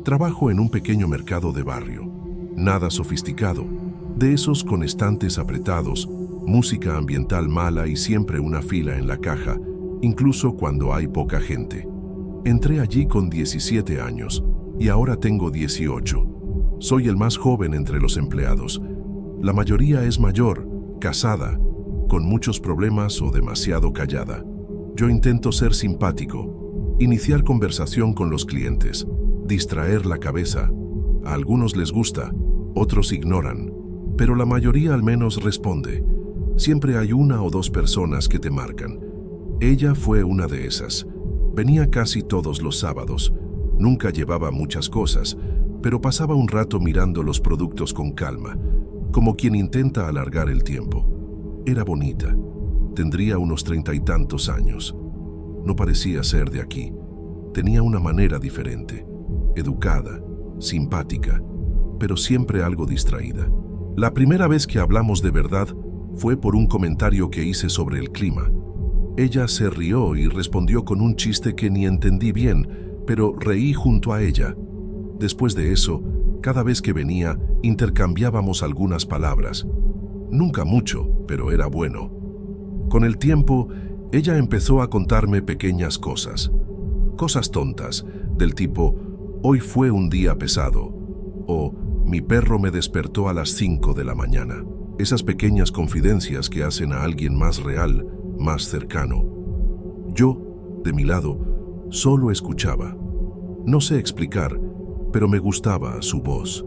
Trabajo en un pequeño mercado de barrio. Nada sofisticado, de esos con estantes apretados, música ambiental mala y siempre una fila en la caja, incluso cuando hay poca gente. Entré allí con 17 años y ahora tengo 18. Soy el más joven entre los empleados. La mayoría es mayor, casada, con muchos problemas o demasiado callada. Yo intento ser simpático, iniciar conversación con los clientes, distraer la cabeza. A algunos les gusta, otros ignoran, pero la mayoría al menos responde. Siempre hay una o dos personas que te marcan. Ella fue una de esas. Venía casi todos los sábados. Nunca llevaba muchas cosas, pero pasaba un rato mirando los productos con calma, como quien intenta alargar el tiempo. Era bonita. Tendría unos 30 y tantos años. No parecía ser de aquí. Tenía una manera diferente, educada, simpática, pero siempre algo distraída. La primera vez que hablamos de verdad fue por un comentario que hice sobre el clima. Ella se rió y respondió con un chiste que ni entendí bien, pero reí junto a ella. Después de eso, cada vez que venía, intercambiábamos algunas palabras. Nunca mucho, pero era bueno. Con el tiempo, ella empezó a contarme pequeñas cosas. Cosas tontas, del tipo, hoy fue un día pesado, o mi perro me despertó a las 5 de la mañana. Esas pequeñas confidencias que hacen a alguien más real, más cercano. Yo, de mi lado, solo escuchaba. No sé explicar, pero me gustaba su voz.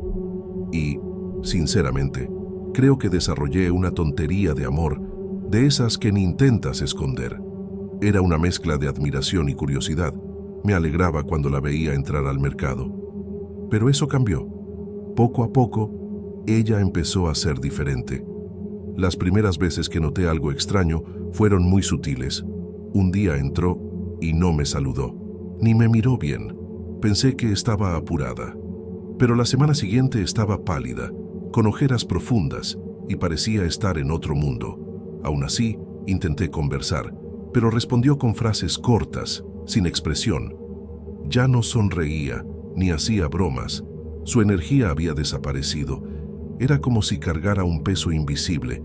Y, sinceramente, creo que desarrollé una tontería de amor, de esas que ni intentas esconder. Era una mezcla de admiración y curiosidad. Me alegraba cuando la veía entrar al mercado. Pero eso cambió. Poco a poco, ella empezó a ser diferente. Las primeras veces que noté algo extraño fueron muy sutiles. Un día entró y no me saludó, ni me miró bien. Pensé que estaba apurada. Pero la semana siguiente estaba pálida, con ojeras profundas, y parecía estar en otro mundo. Aún así, intenté conversar, pero respondió con frases cortas, sin expresión. Ya no sonreía, ni hacía bromas. Su energía había desaparecido. Era como si cargara un peso invisible,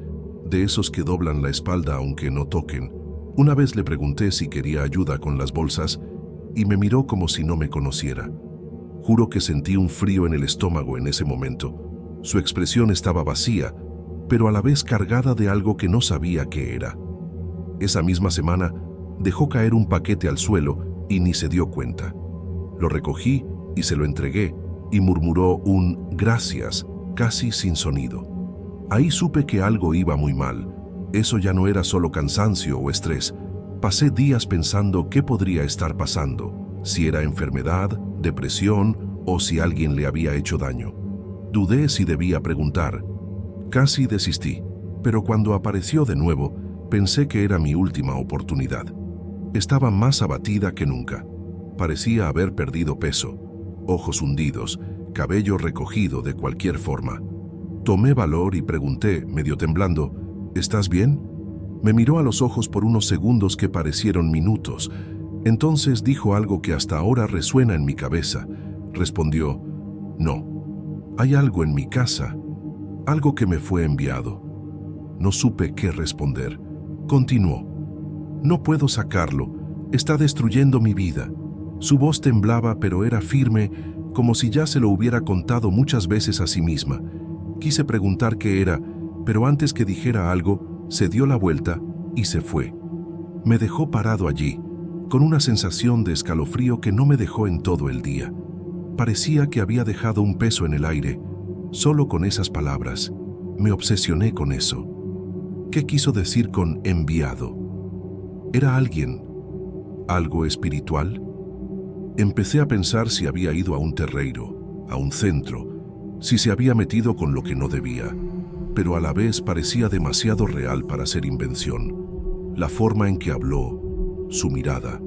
de esos que doblan la espalda aunque no toquen. Una vez le pregunté si quería ayuda con las bolsas y me miró como si no me conociera. Juro que sentí un frío en el estómago en ese momento. Su expresión estaba vacía, pero a la vez cargada de algo que no sabía qué era. Esa misma semana dejó caer un paquete al suelo y ni se dio cuenta. Lo recogí y se lo entregué y murmuró un gracias, casi sin sonido. Ahí supe que algo iba muy mal. Eso ya no era solo cansancio o estrés. Pasé días pensando qué podría estar pasando, si era enfermedad, depresión o si alguien le había hecho daño. Dudé si debía preguntar. Casi desistí, pero cuando apareció de nuevo, pensé que era mi última oportunidad. Estaba más abatida que nunca. Parecía haber perdido peso, ojos hundidos, cabello recogido de cualquier forma. Tomé valor y pregunté, medio temblando, ¿estás bien? Me miró a los ojos por unos segundos que parecieron minutos. Entonces dijo algo que hasta ahora resuena en mi cabeza. Respondió, no, hay algo en mi casa, algo que me fue enviado. No supe qué responder. Continuó, no puedo sacarlo, está destruyendo mi vida. Su voz temblaba, pero era firme, como si ya se lo hubiera contado muchas veces a sí misma. Quise preguntar qué era, pero antes que dijera algo, se dio la vuelta y se fue. Me dejó parado allí, con una sensación de escalofrío que no me dejó en todo el día. Parecía que había dejado un peso en el aire, solo con esas palabras. Me obsesioné con eso. ¿Qué quiso decir con enviado? ¿Era alguien? ¿Algo espiritual? Empecé a pensar si había ido a un terreiro, a un centro, si se había metido con lo que no debía, pero a la vez parecía demasiado real para ser invención. La forma en que habló, su mirada,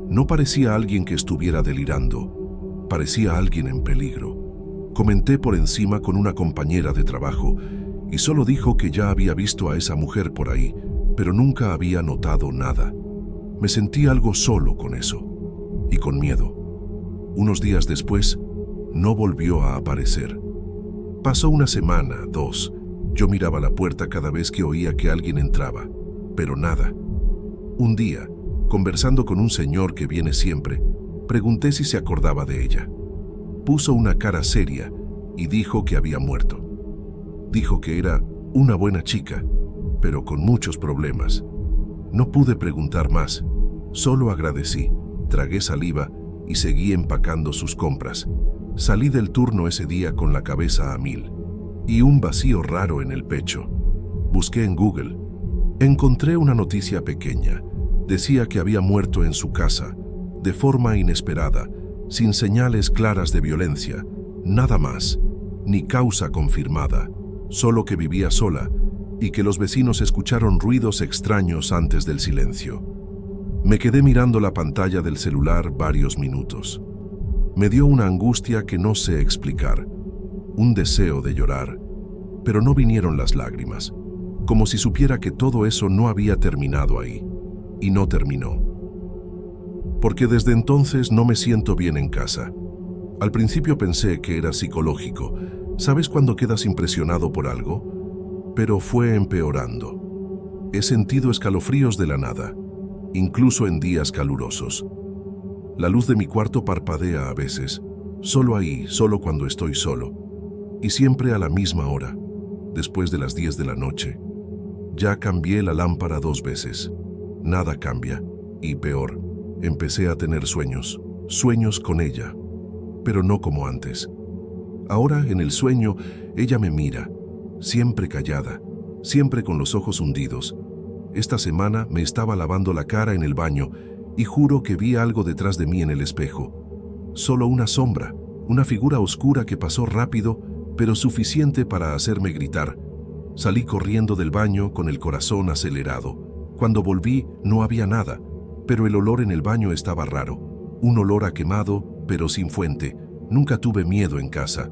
no parecía alguien que estuviera delirando, parecía alguien en peligro. Comenté por encima con una compañera de trabajo y solo dijo que ya había visto a esa mujer por ahí, pero nunca había notado nada. Me sentí algo solo con eso y con miedo. Unos días después, No volvió a aparecer. Pasó una semana, 2. Yo miraba la puerta cada vez que oía que alguien entraba, pero nada. Un día, conversando con un señor que viene siempre, pregunté si se acordaba de ella. Puso una cara seria y dijo que había muerto. Dijo que era una buena chica, pero con muchos problemas. No pude preguntar más, solo agradecí, tragué saliva y seguí empacando sus compras. Salí del turno ese día con la cabeza a 1000 y un vacío raro en el pecho. Busqué en Google. Encontré una noticia pequeña. Decía que había muerto en su casa, de forma inesperada, sin señales claras de violencia, nada más, ni causa confirmada, solo que vivía sola y que los vecinos escucharon ruidos extraños antes del silencio. Me quedé mirando la pantalla del celular varios minutos. Me dio una angustia que no sé explicar, un deseo de llorar, pero no vinieron las lágrimas, como si supiera que todo eso no había terminado ahí, y no terminó. Porque desde entonces no me siento bien en casa. Al principio pensé que era psicológico. ¿Sabes cuando quedas impresionado por algo? Pero fue empeorando. He sentido escalofríos de la nada, incluso en días calurosos. La luz de mi cuarto parpadea a veces, solo ahí, solo cuando estoy solo, y siempre a la misma hora, después de las 10 de la noche. Ya cambié la lámpara 2 veces. Nada cambia, y peor, empecé a tener sueños con ella, pero no como antes. Ahora, en el sueño, ella me mira, siempre callada, siempre con los ojos hundidos. Esta semana me estaba lavando la cara en el baño y juro que vi algo detrás de mí en el espejo. Solo una sombra, una figura oscura que pasó rápido, pero suficiente para hacerme gritar. Salí corriendo del baño con el corazón acelerado. Cuando volví no había nada, pero el olor en el baño estaba raro. Un olor a quemado, pero sin fuente. Nunca tuve miedo en casa.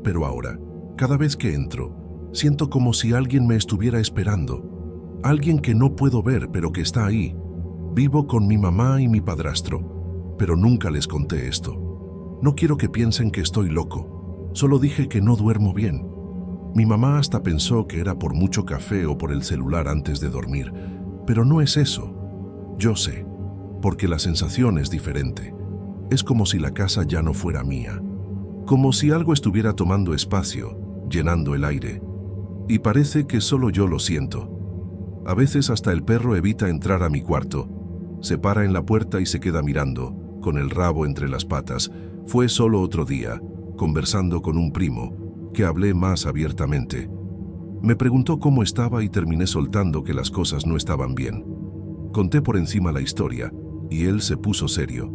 Pero ahora, cada vez que entro, siento como si alguien me estuviera esperando. Alguien que no puedo ver, pero que está ahí. Vivo con mi mamá y mi padrastro, pero nunca les conté esto. No quiero que piensen que estoy loco. Solo dije que no duermo bien. Mi mamá hasta pensó que era por mucho café o por el celular antes de dormir, pero no es eso. Yo sé, porque la sensación es diferente. Es como si la casa ya no fuera mía, como si algo estuviera tomando espacio, llenando el aire. Y parece que solo yo lo siento. A veces hasta el perro evita entrar a mi cuarto. Se para en la puerta y se queda mirando, con el rabo entre las patas. Fue solo otro día, conversando con un primo, que hablé más abiertamente. Me preguntó cómo estaba y terminé soltando que las cosas no estaban bien. Conté por encima la historia, y él se puso serio.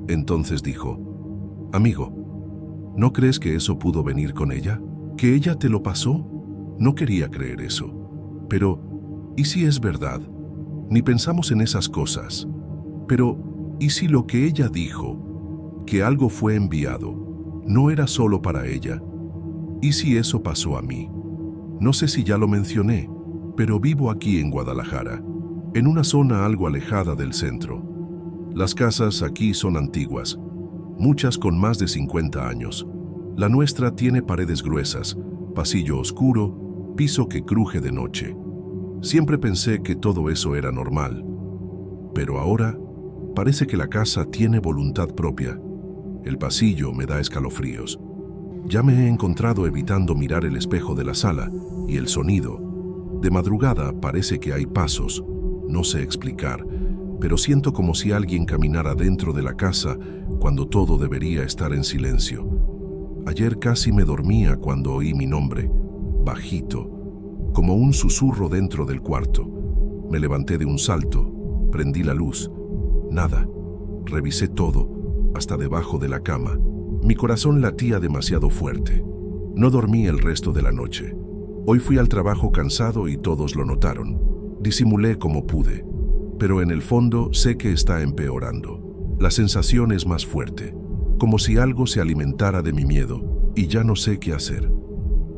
Entonces dijo: «Amigo, ¿no crees que eso pudo venir con ella? ¿Que ella te lo pasó?» No quería creer eso. Pero, ¿y si es verdad? Ni pensamos en esas cosas. Pero, ¿y si lo que ella dijo, que algo fue enviado, no era solo para ella? ¿Y si eso pasó a mí? No sé si ya lo mencioné, pero vivo aquí en Guadalajara, en una zona algo alejada del centro. Las casas aquí son antiguas, muchas con más de 50 años. La nuestra tiene paredes gruesas, pasillo oscuro, piso que cruje de noche. Siempre pensé que todo eso era normal, pero ahora parece que la casa tiene voluntad propia. El pasillo me da escalofríos. Ya me he encontrado evitando mirar el espejo de la sala y el sonido. De madrugada parece que hay pasos, no sé explicar, pero siento como si alguien caminara dentro de la casa cuando todo debería estar en silencio. Ayer casi me dormía cuando oí mi nombre, bajito, como un susurro dentro del cuarto. Me levanté de un salto, prendí la luz. Nada. Revisé todo, hasta debajo de la cama. Mi corazón latía demasiado fuerte. No dormí el resto de la noche. Hoy fui al trabajo cansado y todos lo notaron. Disimulé como pude, pero en el fondo sé que está empeorando. La sensación es más fuerte, como si algo se alimentara de mi miedo, y ya no sé qué hacer.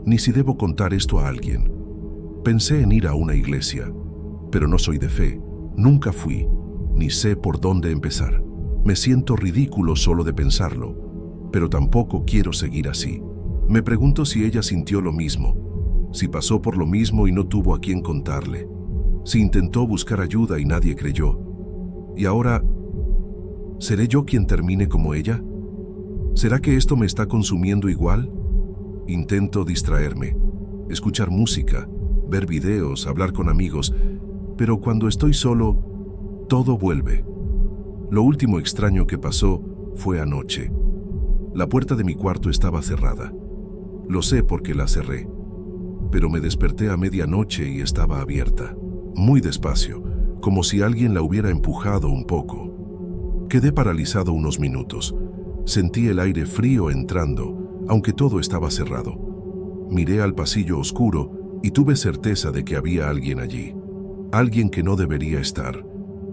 Ni si debo contar esto a alguien. Pensé en ir a una iglesia, pero no soy de fe, nunca fui, ni sé por dónde empezar. Me siento ridículo solo de pensarlo. pero tampoco quiero seguir así. Me pregunto si ella sintió lo mismo, si pasó por lo mismo y no tuvo a quien contarle, si intentó buscar ayuda y nadie creyó. Y ahora, ¿seré yo quien termine como ella? ¿Será que esto me está consumiendo igual? Intento distraerme, escuchar música, ver videos, hablar con amigos, pero cuando estoy solo, todo vuelve. Lo último extraño que pasó fue anoche. La puerta de mi cuarto estaba cerrada. Lo sé porque la cerré, pero me desperté a medianoche y estaba abierta, muy despacio, como si alguien la hubiera empujado un poco. Quedé paralizado unos minutos. Sentí el aire frío entrando, aunque todo estaba cerrado. Miré al pasillo oscuro y tuve certeza de que había alguien allí. Alguien que no debería estar.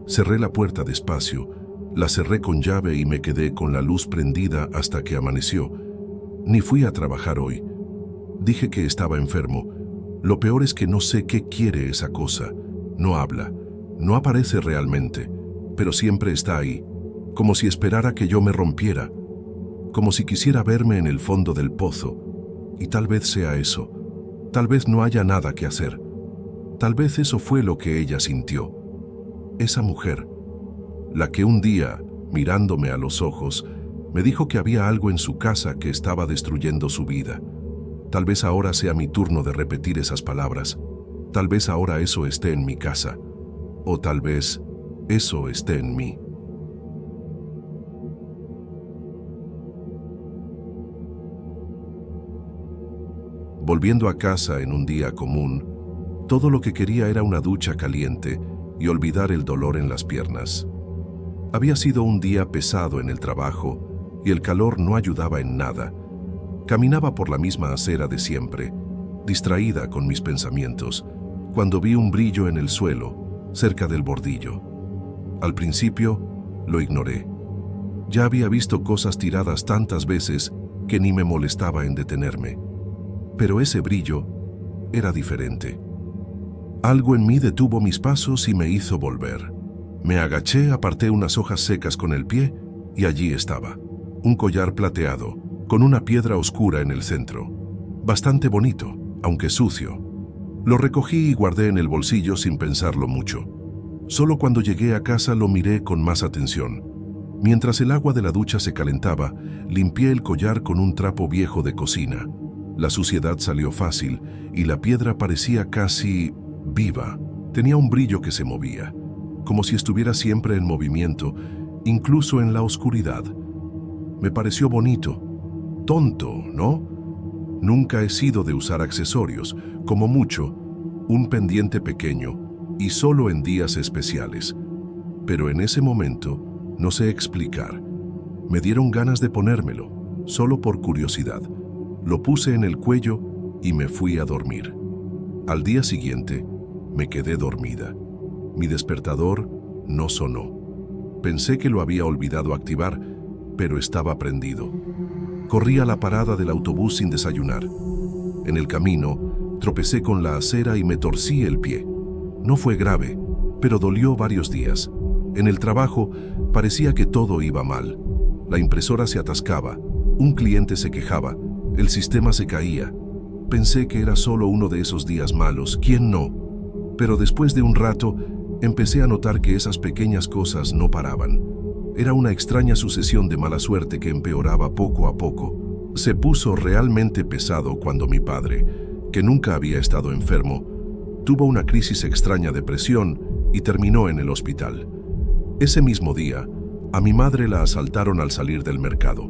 Cerré la puerta despacio, la cerré con llave y me quedé con la luz prendida hasta que amaneció. Ni fui a trabajar hoy. Dije que estaba enfermo. Lo peor es que no sé qué quiere esa cosa. No habla, no aparece realmente, pero siempre está ahí, como si esperara que yo me rompiera, como si quisiera verme en el fondo del pozo. Y tal vez sea eso. Tal vez no haya nada que hacer. Tal vez eso fue lo que ella sintió. Esa mujer, la que un día, mirándome a los ojos, me dijo que había algo en su casa que estaba destruyendo su vida. Tal vez ahora sea mi turno de repetir esas palabras. Tal vez ahora eso esté en mi casa. O tal vez eso esté en mí. Volviendo a casa en un día común, todo lo que quería era una ducha caliente y olvidar el dolor en las piernas. Había sido un día pesado en el trabajo y el calor no ayudaba en nada. Caminaba por la misma acera de siempre, distraída con mis pensamientos, cuando vi un brillo en el suelo, cerca del bordillo. Al principio, lo ignoré. Ya había visto cosas tiradas tantas veces que ni me molestaba en detenerme. Pero ese brillo era diferente. Algo en mí detuvo mis pasos y me hizo volver. Me agaché, aparté unas hojas secas con el pie y allí estaba, un collar plateado, con una piedra oscura en el centro. Bastante bonito, aunque sucio. Lo recogí y guardé en el bolsillo sin pensarlo mucho. Solo cuando llegué a casa lo miré con más atención. Mientras el agua de la ducha se calentaba, limpié el collar con un trapo viejo de cocina. La suciedad salió fácil y la piedra parecía casi viva. Tenía un brillo que se movía, como si estuviera siempre en movimiento, incluso en la oscuridad. Me pareció bonito. Tonto, ¿no? Nunca he sido de usar accesorios, como mucho, un pendiente pequeño y solo en días especiales. Pero en ese momento, no sé explicar. Me dieron ganas de ponérmelo, solo por curiosidad. Lo puse en el cuello y me fui a dormir. Al día siguiente, me quedé dormida. Mi despertador no sonó. Pensé que lo había olvidado activar, pero estaba prendido. Corrí a la parada del autobús sin desayunar. En el camino, tropecé con la acera y me torcí el pie. No fue grave, pero dolió varios días. En el trabajo, parecía que todo iba mal. La impresora se atascaba, un cliente se quejaba, el sistema se caía. Pensé que era solo uno de esos días malos, ¿quién no? Pero después de un rato, empecé a notar que esas pequeñas cosas no paraban. Era una extraña sucesión de mala suerte que empeoraba poco a poco. Se puso realmente pesado cuando mi padre, que nunca había estado enfermo, tuvo una crisis extraña de presión y terminó en el hospital. Ese mismo día, a mi madre la asaltaron al salir del mercado.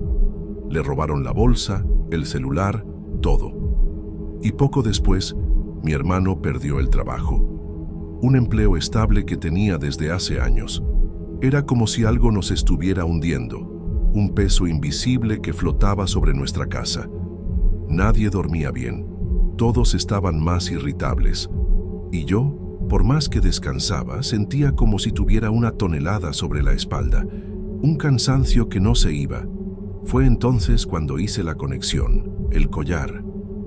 Le robaron la bolsa, el celular, todo. Y poco después, mi hermano perdió el trabajo. Un empleo estable que tenía desde hace años. Era como si algo nos estuviera hundiendo, un peso invisible que flotaba sobre nuestra casa. Nadie dormía bien, todos estaban más irritables. Y yo, por más que descansaba, sentía como si tuviera una tonelada sobre la espalda, un cansancio que no se iba. Fue entonces cuando hice la conexión, el collar.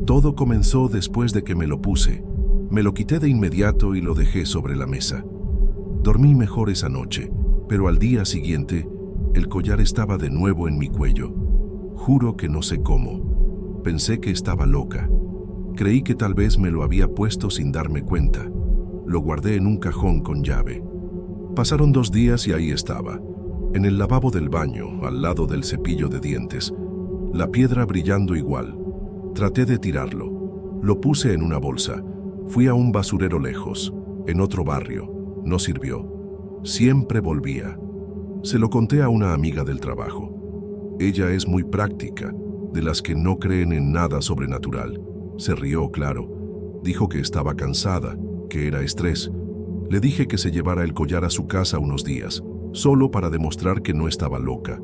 Todo comenzó después de que me lo puse. Me lo quité de inmediato y lo dejé sobre la mesa. Dormí mejor esa noche, pero al día siguiente, el collar estaba de nuevo en mi cuello, Juro que no sé cómo. Pensé que estaba loca. Creí que tal vez me lo había puesto sin darme cuenta. Lo guardé en un cajón con llave. Pasaron 2 días y ahí estaba, en el lavabo del baño, al lado del cepillo de dientes, la piedra brillando igual. Traté de tirarlo. Lo puse en una bolsa. Fui a un basurero lejos, en otro barrio. No sirvió. Siempre volvía. Se lo conté a una amiga del trabajo. Ella es muy práctica, de las que no creen en nada sobrenatural. Se rió, claro. Dijo que estaba cansada, que era estrés. Le dije que se llevara el collar a su casa unos días, solo para demostrar que no estaba loca.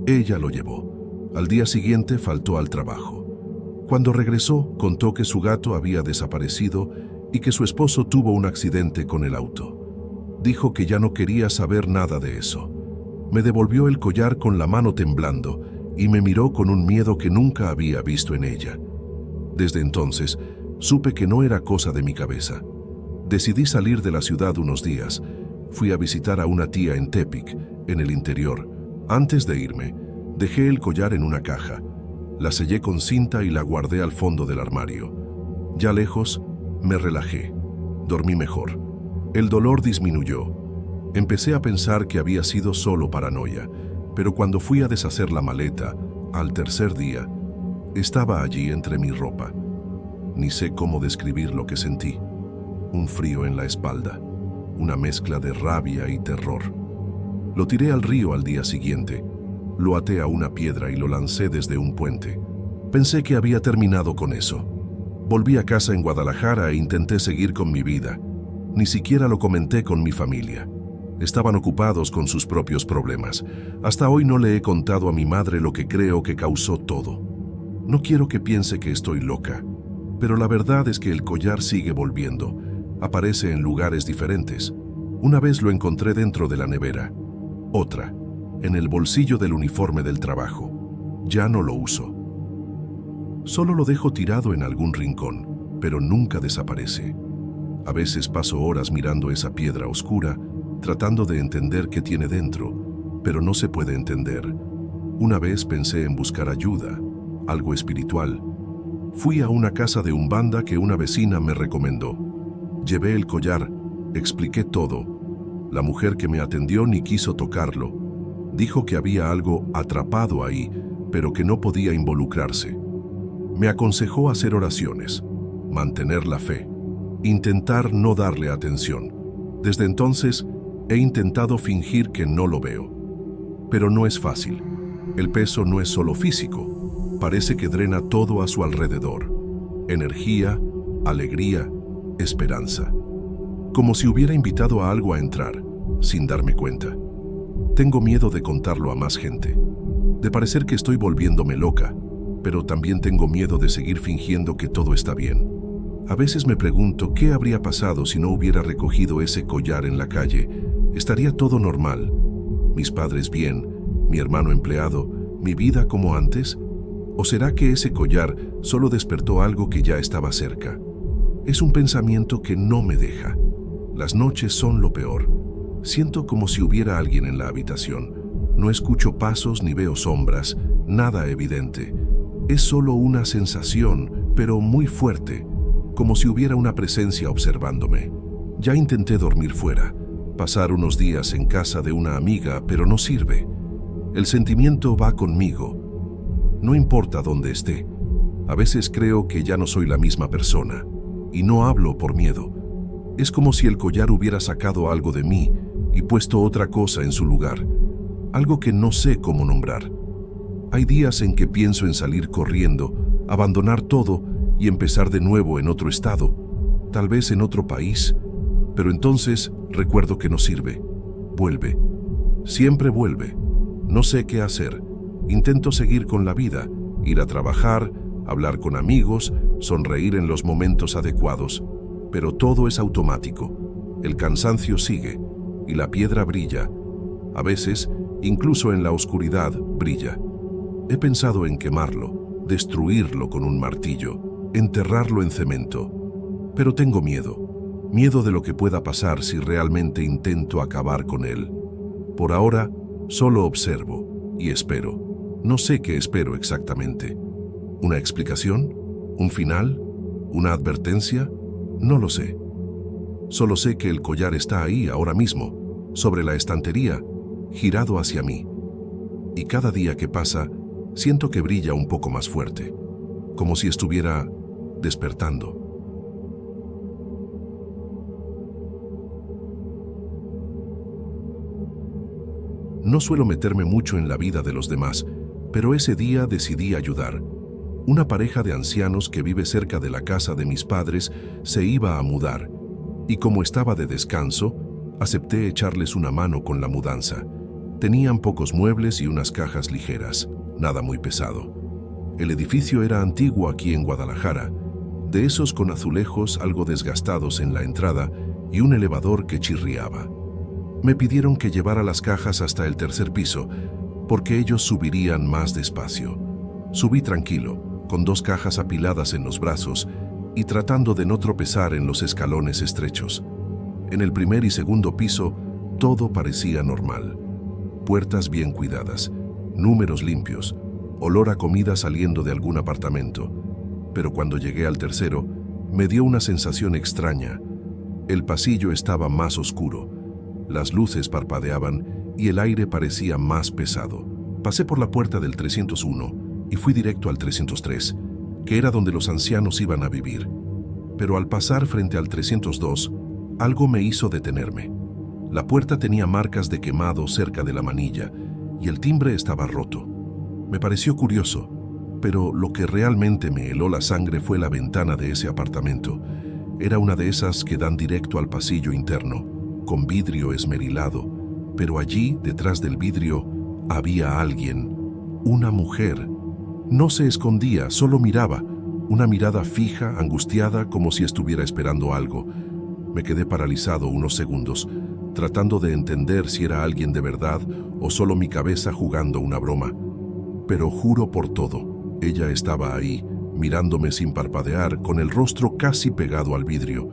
Ella lo llevó. Al día siguiente faltó al trabajo. Cuando regresó, contó que su gato había desaparecido y que su esposo tuvo un accidente con el auto. Dijo que ya no quería saber nada de eso. Me devolvió el collar con la mano temblando y me miró con un miedo que nunca había visto en ella. Desde entonces, supe que no era cosa de mi cabeza. Decidí salir de la ciudad unos días. Fui a visitar a una tía en Tepic, en el interior. Antes de irme, dejé el collar en una caja. La sellé con cinta y la guardé al fondo del armario. Ya lejos, me relajé. Dormí mejor. El dolor disminuyó. Empecé a pensar que había sido solo paranoia, pero cuando fui a deshacer la maleta, al tercer día, estaba allí entre mi ropa. Ni sé cómo describir lo que sentí. Un frío en la espalda, una mezcla de rabia y terror. Lo tiré al río al día siguiente. Lo até a una piedra y lo lancé desde un puente. Pensé que había terminado con eso. Volví a casa en Guadalajara e intenté seguir con mi vida. Ni siquiera lo comenté con mi familia. Estaban ocupados con sus propios problemas. Hasta hoy no le he contado a mi madre lo que creo que causó todo. No quiero que piense que estoy loca, pero la verdad es que el collar sigue volviendo. Aparece en lugares diferentes. Una vez lo encontré dentro de la nevera. Otra, en el bolsillo del uniforme del trabajo. Ya no lo uso. Solo lo dejo tirado en algún rincón, pero nunca desaparece. A veces paso horas mirando esa piedra oscura, tratando de entender qué tiene dentro, pero no se puede entender. Una vez pensé en buscar ayuda, algo espiritual. Fui a una casa de umbanda que una vecina me recomendó. Llevé el collar, expliqué todo. La mujer que me atendió ni quiso tocarlo. Dijo que había algo atrapado ahí, pero que no podía involucrarse. Me aconsejó hacer oraciones, mantener la fe, intentar no darle atención. Desde entonces, he intentado fingir que no lo veo. Pero no es fácil. El peso no es solo físico. Parece que drena todo a su alrededor. Energía, alegría, esperanza. Como si hubiera invitado a algo a entrar, sin darme cuenta. Tengo miedo de contarlo a más gente, de parecer que estoy volviéndome loca, pero también tengo miedo de seguir fingiendo que todo está bien. A veces me pregunto qué habría pasado si no hubiera recogido ese collar en la calle. ¿Estaría todo normal? ¿Mis padres bien? ¿Mi hermano empleado? ¿Mi vida como antes? ¿O será que ese collar solo despertó algo que ya estaba cerca? Es un pensamiento que no me deja. Las noches son lo peor. Siento como si hubiera alguien en la habitación. No escucho pasos ni veo sombras, nada evidente. Es solo una sensación, pero muy fuerte, como si hubiera una presencia observándome. Ya intenté dormir fuera, pasar unos días en casa de una amiga, pero no sirve. El sentimiento va conmigo. No importa dónde esté. A veces creo que ya no soy la misma persona, y no hablo por miedo. Es como si el collar hubiera sacado algo de mí y puesto otra cosa en su lugar, algo que no sé cómo nombrar. Hay días en que pienso en salir corriendo, abandonar todo y empezar de nuevo en otro estado, tal vez en otro país, pero entonces recuerdo que no sirve. Vuelve. Siempre vuelve. No sé qué hacer. Intento seguir con la vida, ir a trabajar, hablar con amigos, sonreír en los momentos adecuados, pero todo es automático. El cansancio sigue y la piedra brilla. A veces, incluso en la oscuridad, brilla. He pensado en quemarlo, destruirlo con un martillo, enterrarlo en cemento. Pero tengo miedo. Miedo de lo que pueda pasar si realmente intento acabar con él. Por ahora, solo observo y espero. No sé qué espero exactamente. ¿Una explicación? ¿Un final? ¿Una advertencia? No lo sé. Solo sé que el collar está ahí ahora mismo, sobre la estantería, girado hacia mí. Y cada día que pasa, siento que brilla un poco más fuerte, como si estuviera despertando. No suelo meterme mucho en la vida de los demás, pero ese día decidí ayudar. Una pareja de ancianos que vive cerca de la casa de mis padres se iba a mudar, y como estaba de descanso, acepté echarles una mano con la mudanza. Tenían pocos muebles y unas cajas ligeras, nada muy pesado. El edificio era antiguo aquí en Guadalajara, de esos con azulejos algo desgastados en la entrada y un elevador que chirriaba. Me pidieron que llevara las cajas hasta el tercer piso, porque ellos subirían más despacio. Subí tranquilo, con 2 cajas apiladas en los brazos y tratando de no tropezar en los escalones estrechos. En el primer y segundo piso, todo parecía normal. Puertas bien cuidadas, números limpios, olor a comida saliendo de algún apartamento. Pero cuando llegué al tercero, me dio una sensación extraña. El pasillo estaba más oscuro, las luces parpadeaban y el aire parecía más pesado. Pasé por la puerta del 301 y fui directo al 303, que era donde los ancianos iban a vivir. Pero al pasar frente al 302, algo me hizo detenerme. La puerta tenía marcas de quemado cerca de la manilla y el timbre estaba roto. Me pareció curioso, pero lo que realmente me heló la sangre fue la ventana de ese apartamento. Era una de esas que dan directo al pasillo interno, con vidrio esmerilado, pero allí, detrás del vidrio, había alguien, una mujer. No se escondía, solo miraba, una mirada fija, angustiada, como si estuviera esperando algo. Me quedé paralizado unos segundos, tratando de entender si era alguien de verdad o solo mi cabeza jugando una broma. Pero juro por todo, ella estaba ahí, mirándome sin parpadear, con el rostro casi pegado al vidrio.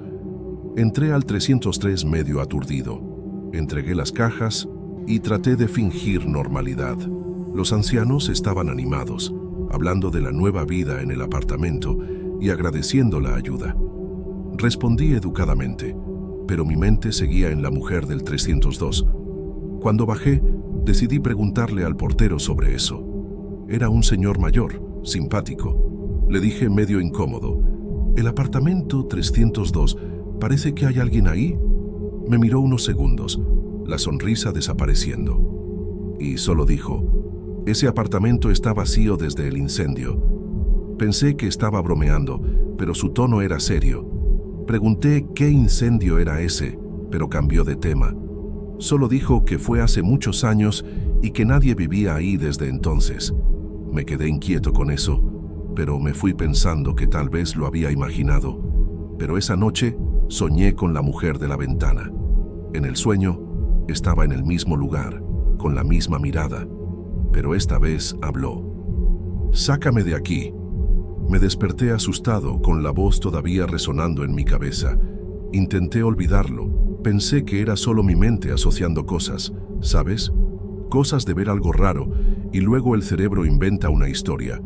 Entré al 303 medio aturdido. Entregué las cajas y traté de fingir normalidad. Los ancianos estaban animados, hablando de la nueva vida en el apartamento y agradeciendo la ayuda. Respondí educadamente, pero mi mente seguía en la mujer del 302. Cuando bajé, decidí preguntarle al portero sobre eso. Era un señor mayor, simpático. Le dije medio incómodo: «¿El apartamento 302, parece que hay alguien ahí?» Me miró unos segundos, la sonrisa desapareciendo. Y solo dijo: «Ese apartamento está vacío desde el incendio». Pensé que estaba bromeando, pero su tono era serio. Pregunté qué incendio era ese, pero cambió de tema. Solo dijo que fue hace muchos años y que nadie vivía ahí desde entonces. Me quedé inquieto con eso, pero me fui pensando que tal vez lo había imaginado. Pero esa noche soñé con la mujer de la ventana. En el sueño estaba en el mismo lugar, con la misma mirada, pero esta vez habló. «Sácame de aquí». Me desperté asustado, con la voz todavía resonando en mi cabeza. Intenté olvidarlo. Pensé que era solo mi mente asociando cosas, ¿sabes? Cosas de ver algo raro, y luego el cerebro inventa una historia.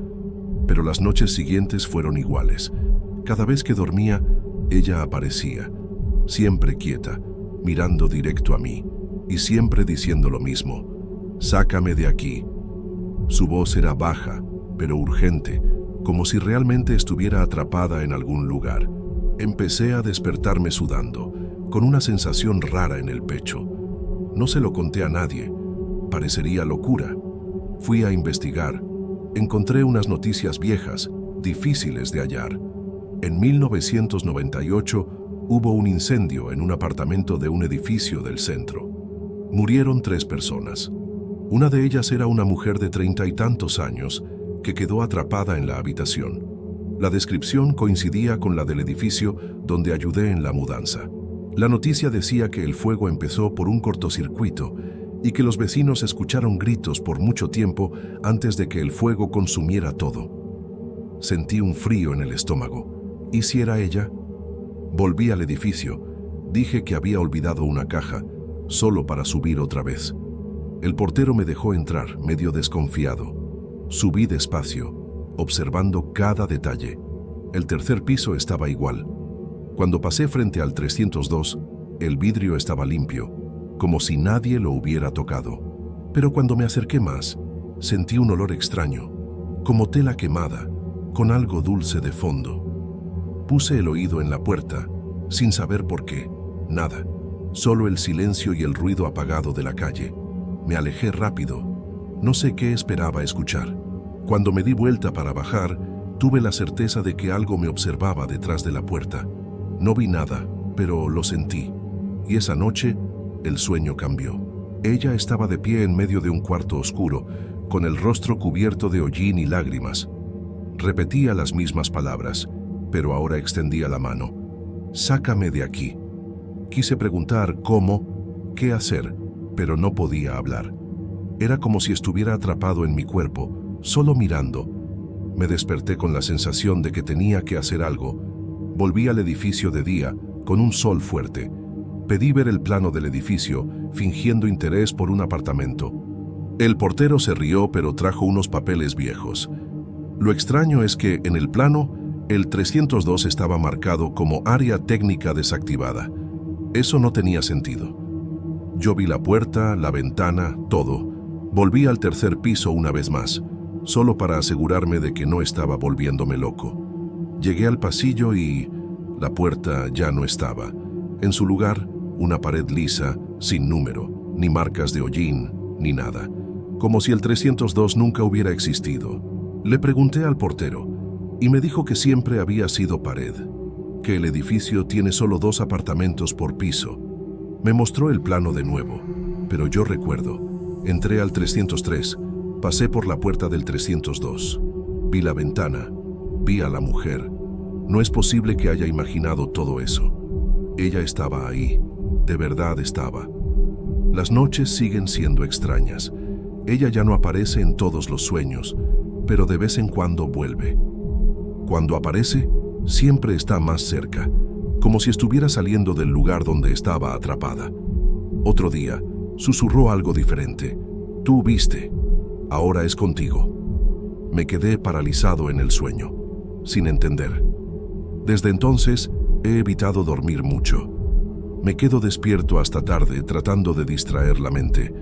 Pero las noches siguientes fueron iguales. Cada vez que dormía, ella aparecía, siempre quieta, mirando directo a mí, y siempre diciendo lo mismo: «Sácame de aquí». Su voz era baja, pero urgente, como si realmente estuviera atrapada en algún lugar. Empecé a despertarme sudando, con una sensación rara en el pecho. No se lo conté a nadie. Parecería locura. Fui a investigar. Encontré unas noticias viejas, difíciles de hallar. En 1998 hubo un incendio en un apartamento de un edificio del centro. Murieron 3 personas. Una de ellas era una mujer de 30 y tantos años que quedó atrapada en la habitación. La descripción coincidía con la del edificio donde ayudé en la mudanza. La noticia decía que el fuego empezó por un cortocircuito y que los vecinos escucharon gritos por mucho tiempo antes de que el fuego consumiera todo. Sentí un frío en el estómago. ¿Y si era ella? Volví al edificio. Dije que había olvidado una caja, solo para subir otra vez. El portero me dejó entrar, medio desconfiado. Subí despacio, observando cada detalle. El tercer piso estaba igual. Cuando pasé frente al 302, el vidrio estaba limpio, como si nadie lo hubiera tocado. Pero cuando me acerqué más, sentí un olor extraño, como tela quemada, con algo dulce de fondo. Puse el oído en la puerta, sin saber por qué. Nada, solo el silencio y el ruido apagado de la calle. Me alejé rápido. No sé qué esperaba escuchar. Cuando me di vuelta para bajar, tuve la certeza de que algo me observaba detrás de la puerta. No vi nada, pero lo sentí. Y esa noche, el sueño cambió. Ella estaba de pie en medio de un cuarto oscuro, con el rostro cubierto de hollín y lágrimas. Repetía las mismas palabras, pero ahora extendía la mano. «Sácame de aquí». Quise preguntar cómo, qué hacer, pero no podía hablar. Era como si estuviera atrapado en mi cuerpo, solo mirando. Me desperté con la sensación de que tenía que hacer algo. Volví al edificio de día, con un sol fuerte. Pedí ver el plano del edificio, fingiendo interés por un apartamento. El portero se rió, pero trajo unos papeles viejos. Lo extraño es que, en el plano, el 302 estaba marcado como área técnica desactivada. Eso no tenía sentido. Yo vi la puerta, la ventana, todo. Volví al tercer piso una vez más, solo para asegurarme de que no estaba volviéndome loco. Llegué al pasillo y la puerta ya no estaba. En su lugar, una pared lisa, sin número, ni marcas de hollín, ni nada. Como si el 302 nunca hubiera existido. Le pregunté al portero, y me dijo que siempre había sido pared, que el edificio tiene solo 2 apartamentos por piso. Me mostró el plano de nuevo, pero yo recuerdo. Entré al 303, pasé por la puerta del 302. Vi la ventana, vi a la mujer. No es posible que haya imaginado todo eso. Ella estaba ahí, de verdad estaba. Las noches siguen siendo extrañas. Ella ya no aparece en todos los sueños, pero de vez en cuando vuelve. Cuando aparece, siempre está más cerca, como si estuviera saliendo del lugar donde estaba atrapada. Otro día, susurró algo diferente. «Tú viste, ahora es contigo». Me quedé paralizado en el sueño, sin entender. Desde entonces, he evitado dormir mucho. Me quedo despierto hasta tarde tratando de distraer la mente,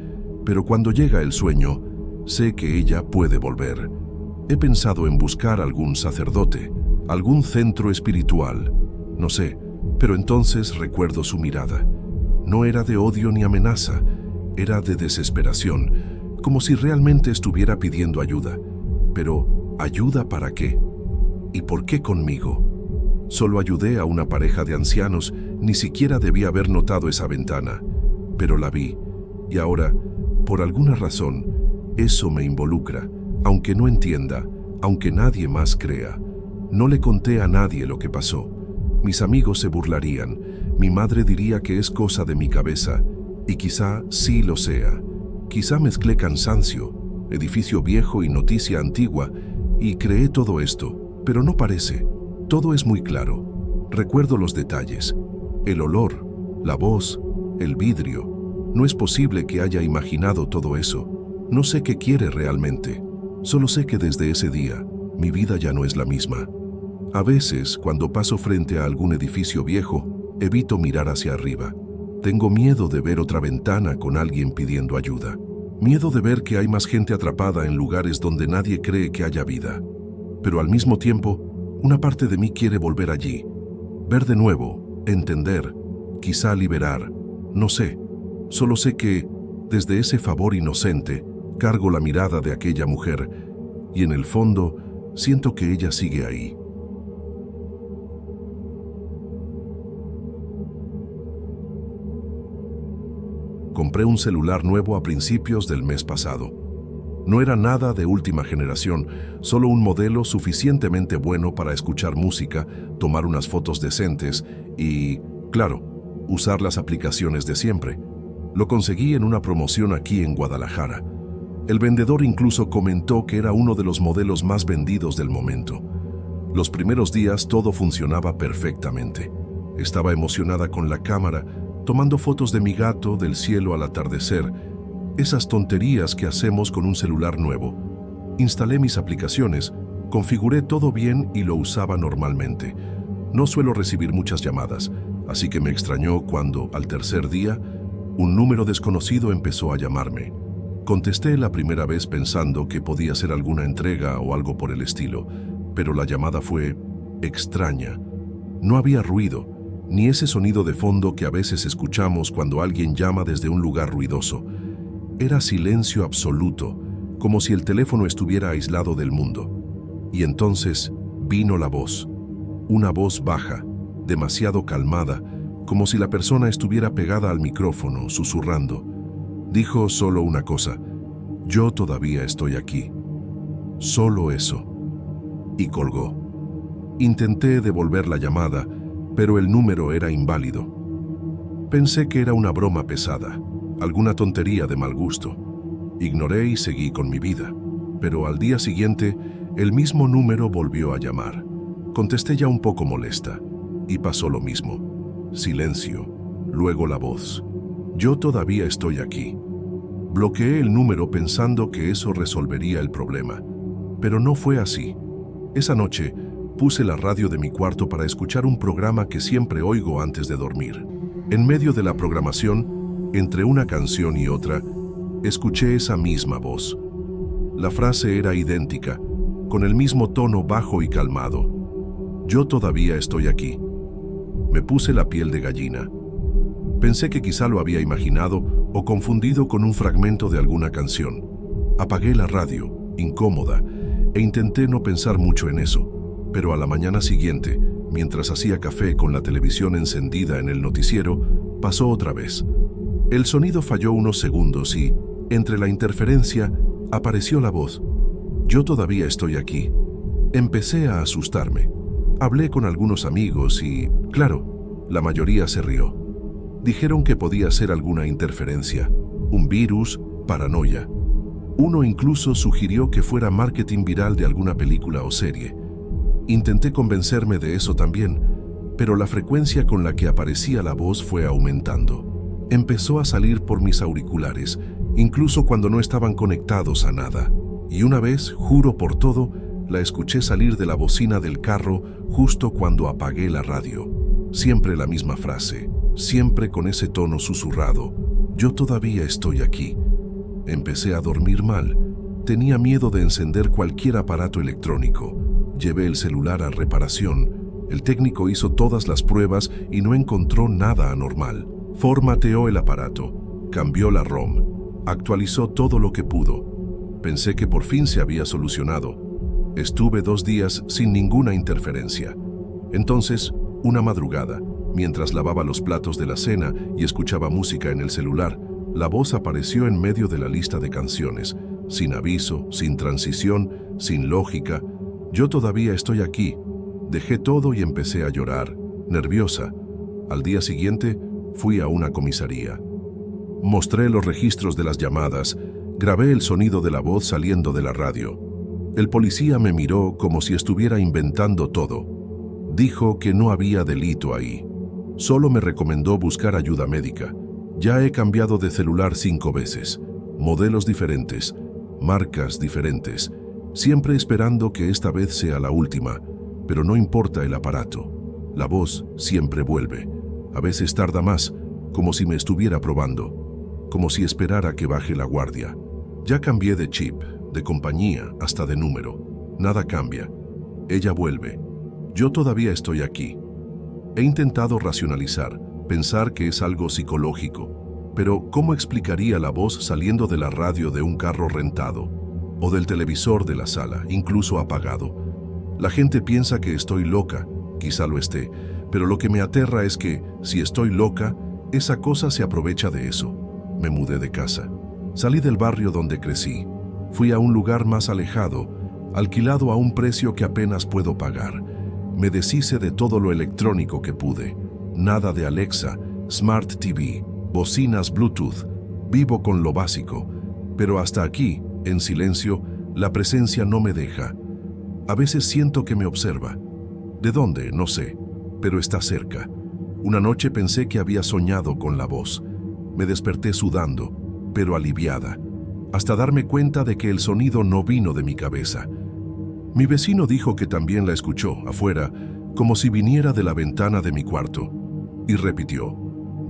pero cuando llega el sueño, sé que ella puede volver. He pensado en buscar algún sacerdote, algún centro espiritual, no sé, pero entonces recuerdo su mirada. No era de odio ni amenaza, era de desesperación, como si realmente estuviera pidiendo ayuda. Pero, ¿ayuda para qué? ¿Y por qué conmigo? Solo ayudé a una pareja de ancianos, ni siquiera debía haber notado esa ventana, pero la vi, y ahora, por alguna razón, eso me involucra, aunque no entienda, aunque nadie más crea. No le conté a nadie lo que pasó. Mis amigos se burlarían, mi madre diría que es cosa de mi cabeza, y quizá sí lo sea. Quizá mezclé cansancio, edificio viejo y noticia antigua, y creé todo esto, pero no parece. Todo es muy claro. Recuerdo los detalles, el olor, la voz, el vidrio. No es posible que haya imaginado todo eso. No sé qué quiere realmente. Solo sé que desde ese día, mi vida ya no es la misma. A veces, cuando paso frente a algún edificio viejo, evito mirar hacia arriba. Tengo miedo de ver otra ventana con alguien pidiendo ayuda. Miedo de ver que hay más gente atrapada en lugares donde nadie cree que haya vida. Pero al mismo tiempo, una parte de mí quiere volver allí. Ver de nuevo, entender, quizá liberar. No sé. Solo sé que, desde ese favor inocente, cargo la mirada de aquella mujer y en el fondo siento que ella sigue ahí. Compré un celular nuevo a principios del mes pasado. No era nada de última generación, solo un modelo suficientemente bueno para escuchar música, tomar unas fotos decentes y, claro, usar las aplicaciones de siempre. Lo conseguí en una promoción aquí en Guadalajara. El vendedor incluso comentó que era uno de los modelos más vendidos del momento. Los primeros días todo funcionaba perfectamente. Estaba emocionada con la cámara, tomando fotos de mi gato, del cielo al atardecer, esas tonterías que hacemos con un celular nuevo. Instalé mis aplicaciones, configuré todo bien y lo usaba normalmente. No suelo recibir muchas llamadas, así que me extrañó cuando, al tercer día, un número desconocido empezó a llamarme. Contesté la primera vez pensando que podía ser alguna entrega o algo por el estilo, pero la llamada fue extraña. No había ruido, ni ese sonido de fondo que a veces escuchamos cuando alguien llama desde un lugar ruidoso. Era silencio absoluto, como si el teléfono estuviera aislado del mundo. Y entonces vino la voz. Una voz baja, demasiado calmada, como si la persona estuviera pegada al micrófono, susurrando. Dijo solo una cosa: yo todavía estoy aquí. Solo eso. Y colgó. Intenté devolver la llamada, pero el número era inválido. Pensé que era una broma pesada, alguna tontería de mal gusto. Ignoré y seguí con mi vida, pero al día siguiente, el mismo número volvió a llamar. Contesté ya un poco molesta, y pasó lo mismo. Silencio, luego la voz. Yo todavía estoy aquí. Bloqueé el número pensando que eso resolvería el problema, pero no fue así. Esa noche, puse la radio de mi cuarto para escuchar un programa que siempre oigo antes de dormir. En medio de la programación, entre una canción y otra, escuché esa misma voz. La frase era idéntica, con el mismo tono bajo y calmado. Yo todavía estoy aquí. Me puse la piel de gallina. Pensé que quizá lo había imaginado o confundido con un fragmento de alguna canción. Apagué la radio, incómoda, e intenté no pensar mucho en eso. Pero a la mañana siguiente, mientras hacía café con la televisión encendida en el noticiero, pasó otra vez. El sonido falló unos segundos y, entre la interferencia, apareció la voz. Yo todavía estoy aquí. Empecé a asustarme. Hablé con algunos amigos y, claro, la mayoría se rió. Dijeron que podía ser alguna interferencia, un virus, paranoia. Uno incluso sugirió que fuera marketing viral de alguna película o serie. Intenté convencerme de eso también, pero la frecuencia con la que aparecía la voz fue aumentando. Empezó a salir por mis auriculares, incluso cuando no estaban conectados a nada. Y una vez, juro por todo, la escuché salir de la bocina del carro justo cuando apagué la radio. Siempre la misma frase, siempre con ese tono susurrado. Yo todavía estoy aquí. Empecé a dormir mal. Tenía miedo de encender cualquier aparato electrónico. Llevé el celular a reparación. El técnico hizo todas las pruebas y no encontró nada anormal. Formateó el aparato, cambió la ROM, actualizó todo lo que pudo. Pensé que por fin se había solucionado. Estuve 2 días sin ninguna interferencia. Entonces, una madrugada, mientras lavaba los platos de la cena y escuchaba música en el celular, la voz apareció en medio de la lista de canciones, sin aviso, sin transición, sin lógica. Yo todavía estoy aquí. Dejé todo y empecé a llorar, nerviosa. Al día siguiente, fui a una comisaría. Mostré los registros de las llamadas, grabé el sonido de la voz saliendo de la radio. El policía me miró como si estuviera inventando todo. Dijo que no había delito ahí. Solo me recomendó buscar ayuda médica. Ya he cambiado de celular 5 veces, modelos diferentes, marcas diferentes, siempre esperando que esta vez sea la última, pero no importa el aparato. La voz siempre vuelve. A veces tarda más, como si me estuviera probando, como si esperara que baje la guardia. Ya cambié de chip, de compañía, hasta de número. Nada cambia. Ella vuelve. Yo todavía estoy aquí. He intentado racionalizar, pensar que es algo psicológico, pero ¿cómo explicaría la voz saliendo de la radio de un carro rentado? O del televisor de la sala, incluso apagado. La gente piensa que estoy loca, quizá lo esté, pero lo que me aterra es que, si estoy loca, esa cosa se aprovecha de eso. Me mudé de casa. Salí del barrio donde crecí. Fui a un lugar más alejado, alquilado a un precio que apenas puedo pagar. Me deshice de todo lo electrónico que pude. Nada de Alexa, Smart TV, bocinas Bluetooth. Vivo con lo básico. Pero hasta aquí, en silencio, la presencia no me deja. A veces siento que me observa. ¿De dónde? No sé, pero está cerca. Una noche pensé que había soñado con la voz. Me desperté sudando, pero aliviada. hasta darme cuenta de que el sonido no vino de mi cabeza. Mi vecino dijo que también la escuchó afuera, como si viniera de la ventana de mi cuarto, y repitió: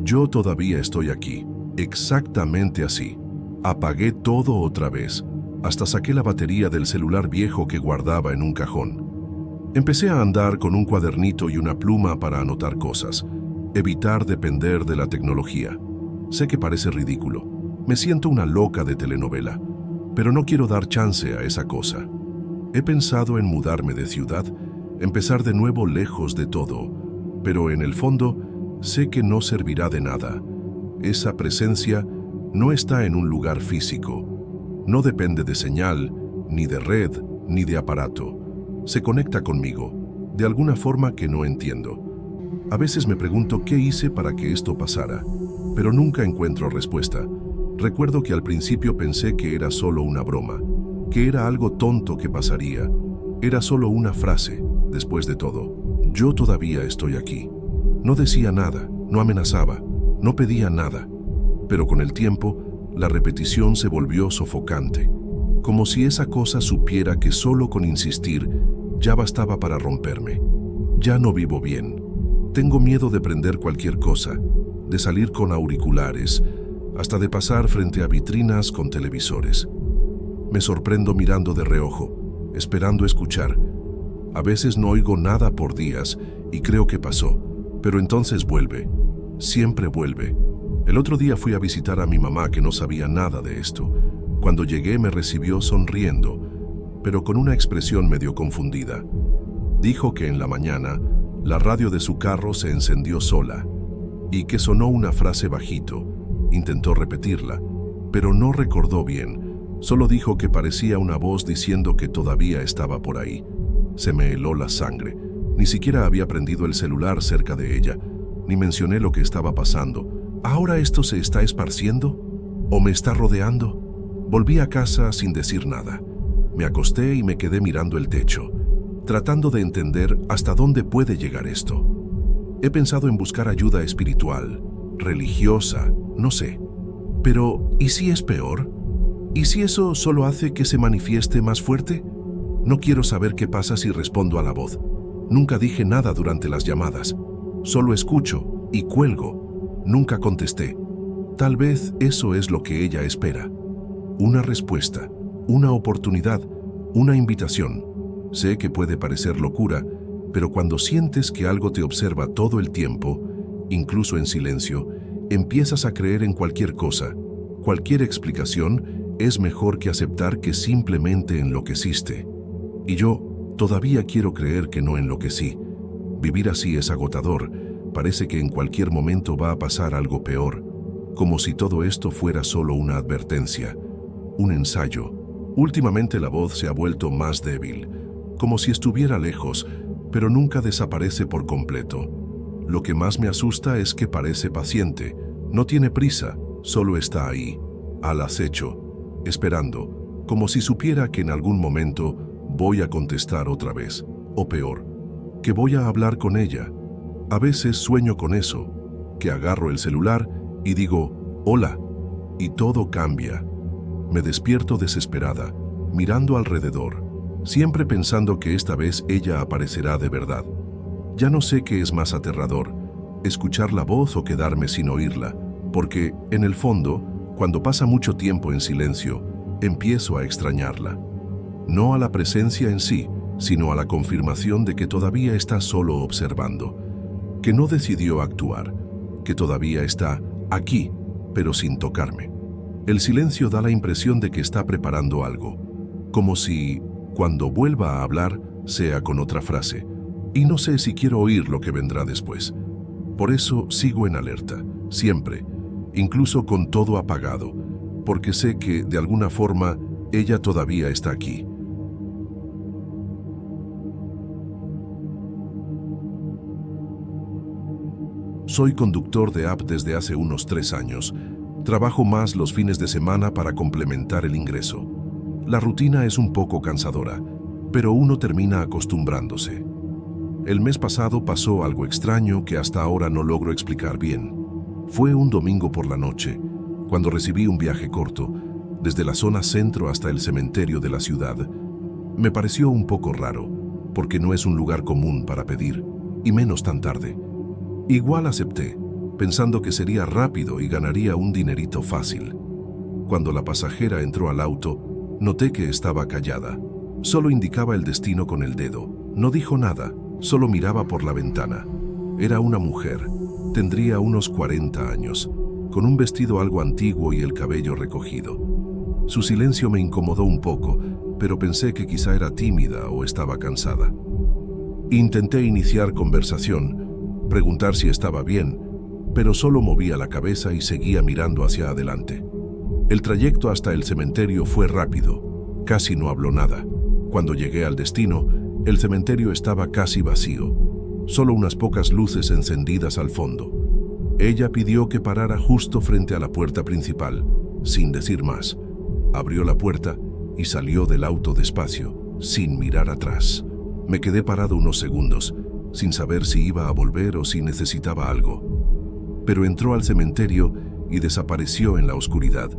yo todavía estoy aquí, exactamente así. Apagué todo otra vez, hasta saqué la batería del celular viejo que guardaba en un cajón. Empecé a andar con un cuadernito y una pluma para anotar cosas, evitar depender de la tecnología. Sé que parece ridículo, me siento una loca de telenovela, pero no quiero dar chance a esa cosa. He pensado en mudarme de ciudad, empezar de nuevo lejos de todo, pero en el fondo sé que no servirá de nada. Esa presencia no está en un lugar físico, no depende de señal, ni de red, ni de aparato. Se conecta conmigo, de alguna forma que no entiendo. A veces me pregunto qué hice para que esto pasara, pero nunca encuentro respuesta. Recuerdo que al principio pensé que era solo una broma, que era algo tonto que pasaría. Era solo una frase, después de todo. Yo todavía estoy aquí. No decía nada, no amenazaba, no pedía nada. Pero con el tiempo, la repetición se volvió sofocante, como si esa cosa supiera que solo con insistir ya bastaba para romperme. Ya no vivo bien. Tengo miedo de prender cualquier cosa, de salir con auriculares, hasta de pasar frente a vitrinas con televisores. Me sorprendo mirando de reojo, esperando escuchar. A veces no oigo nada por días y creo que pasó, pero entonces vuelve. Siempre vuelve. El otro día fui a visitar a mi mamá, que no sabía nada de esto. Cuando llegué me recibió sonriendo, pero con una expresión medio confundida. Dijo que en la mañana la radio de su carro se encendió sola y que sonó una frase bajito. Intentó repetirla, pero no recordó bien. Solo dijo que parecía una voz diciendo que todavía estaba por ahí. Se me heló la sangre. Ni siquiera había prendido el celular cerca de ella, ni mencioné lo que estaba pasando. ¿Ahora esto se está esparciendo? ¿O me está rodeando? Volví a casa sin decir nada. Me acosté y me quedé mirando el techo, tratando de entender hasta dónde puede llegar esto. He pensado en buscar ayuda espiritual, religiosa, no sé. Pero, ¿y si es peor? ¿Y si eso solo hace que se manifieste más fuerte? No quiero saber qué pasa si respondo a la voz. Nunca dije nada durante las llamadas. Solo escucho y cuelgo. Nunca contesté. Tal vez eso es lo que ella espera. Una respuesta, una oportunidad, una invitación. Sé que puede parecer locura, pero cuando sientes que algo te observa todo el tiempo, incluso en silencio, empiezas a creer en cualquier cosa. Cualquier explicación es mejor que aceptar que simplemente enloqueciste. Y yo todavía quiero creer que no enloquecí. Vivir así es agotador. Parece que en cualquier momento va a pasar algo peor, como si todo esto fuera solo una advertencia, un ensayo. Últimamente la voz se ha vuelto más débil, como si estuviera lejos, pero nunca desaparece por completo. Lo que más me asusta es que parece paciente, no tiene prisa, solo está ahí, al acecho, esperando, como si supiera que en algún momento voy a contestar otra vez, o peor, que voy a hablar con ella. A veces sueño con eso, que agarro el celular y digo, hola, y todo cambia. Me despierto desesperada, mirando alrededor, siempre pensando que esta vez ella aparecerá de verdad. Ya no sé qué es más aterrador, escuchar la voz o quedarme sin oírla, porque, en el fondo, cuando pasa mucho tiempo en silencio, empiezo a extrañarla. No a la presencia en sí, sino a la confirmación de que todavía está solo observando, que no decidió actuar, que todavía está aquí, pero sin tocarme. El silencio da la impresión de que está preparando algo, como si, cuando vuelva a hablar, sea con otra frase, y no sé si quiero oír lo que vendrá después. Por eso sigo en alerta, siempre, incluso con todo apagado, porque sé que, de alguna forma, ella todavía está aquí. Soy conductor de app desde hace unos 3 años. Trabajo más los fines de semana para complementar el ingreso. La rutina es un poco cansadora, pero uno termina acostumbrándose. El mes pasado pasó algo extraño que hasta ahora no logro explicar bien. Fue un domingo por la noche, cuando recibí un viaje corto, desde la zona centro hasta el cementerio de la ciudad. Me pareció un poco raro, porque no es un lugar común para pedir, y menos tan tarde. Igual acepté, pensando que sería rápido y ganaría un dinerito fácil. Cuando la pasajera entró al auto, noté que estaba callada. Solo indicaba el destino con el dedo. No dijo nada, solo miraba por la ventana. Era una mujer. Tendría unos 40 años, con un vestido algo antiguo y el cabello recogido. Su silencio me incomodó un poco, pero pensé que quizá era tímida o estaba cansada. Intenté iniciar conversación, preguntar si estaba bien, pero solo movía la cabeza y seguía mirando hacia adelante. El trayecto hasta el cementerio fue rápido, casi no habló nada. Cuando llegué al destino, el cementerio estaba casi vacío, solo unas pocas luces encendidas al fondo. Ella pidió que parara justo frente a la puerta principal, sin decir más. Abrió la puerta y salió del auto despacio, sin mirar atrás. Me quedé parado unos segundos, sin saber si iba a volver o si necesitaba algo. Pero entró al cementerio y desapareció en la oscuridad.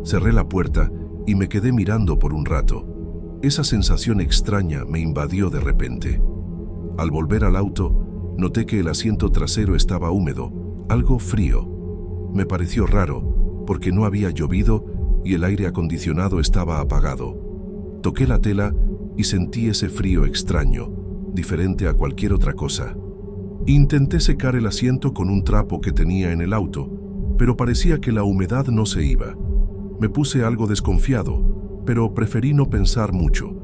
Cerré la puerta y me quedé mirando por un rato. Esa sensación extraña me invadió de repente. Al volver al auto, noté que el asiento trasero estaba húmedo, algo frío. Me pareció raro, porque no había llovido y el aire acondicionado estaba apagado. Toqué la tela y sentí ese frío extraño, diferente a cualquier otra cosa. Intenté secar el asiento con un trapo que tenía en el auto, pero parecía que la humedad no se iba. Me puse algo desconfiado, pero preferí no pensar mucho.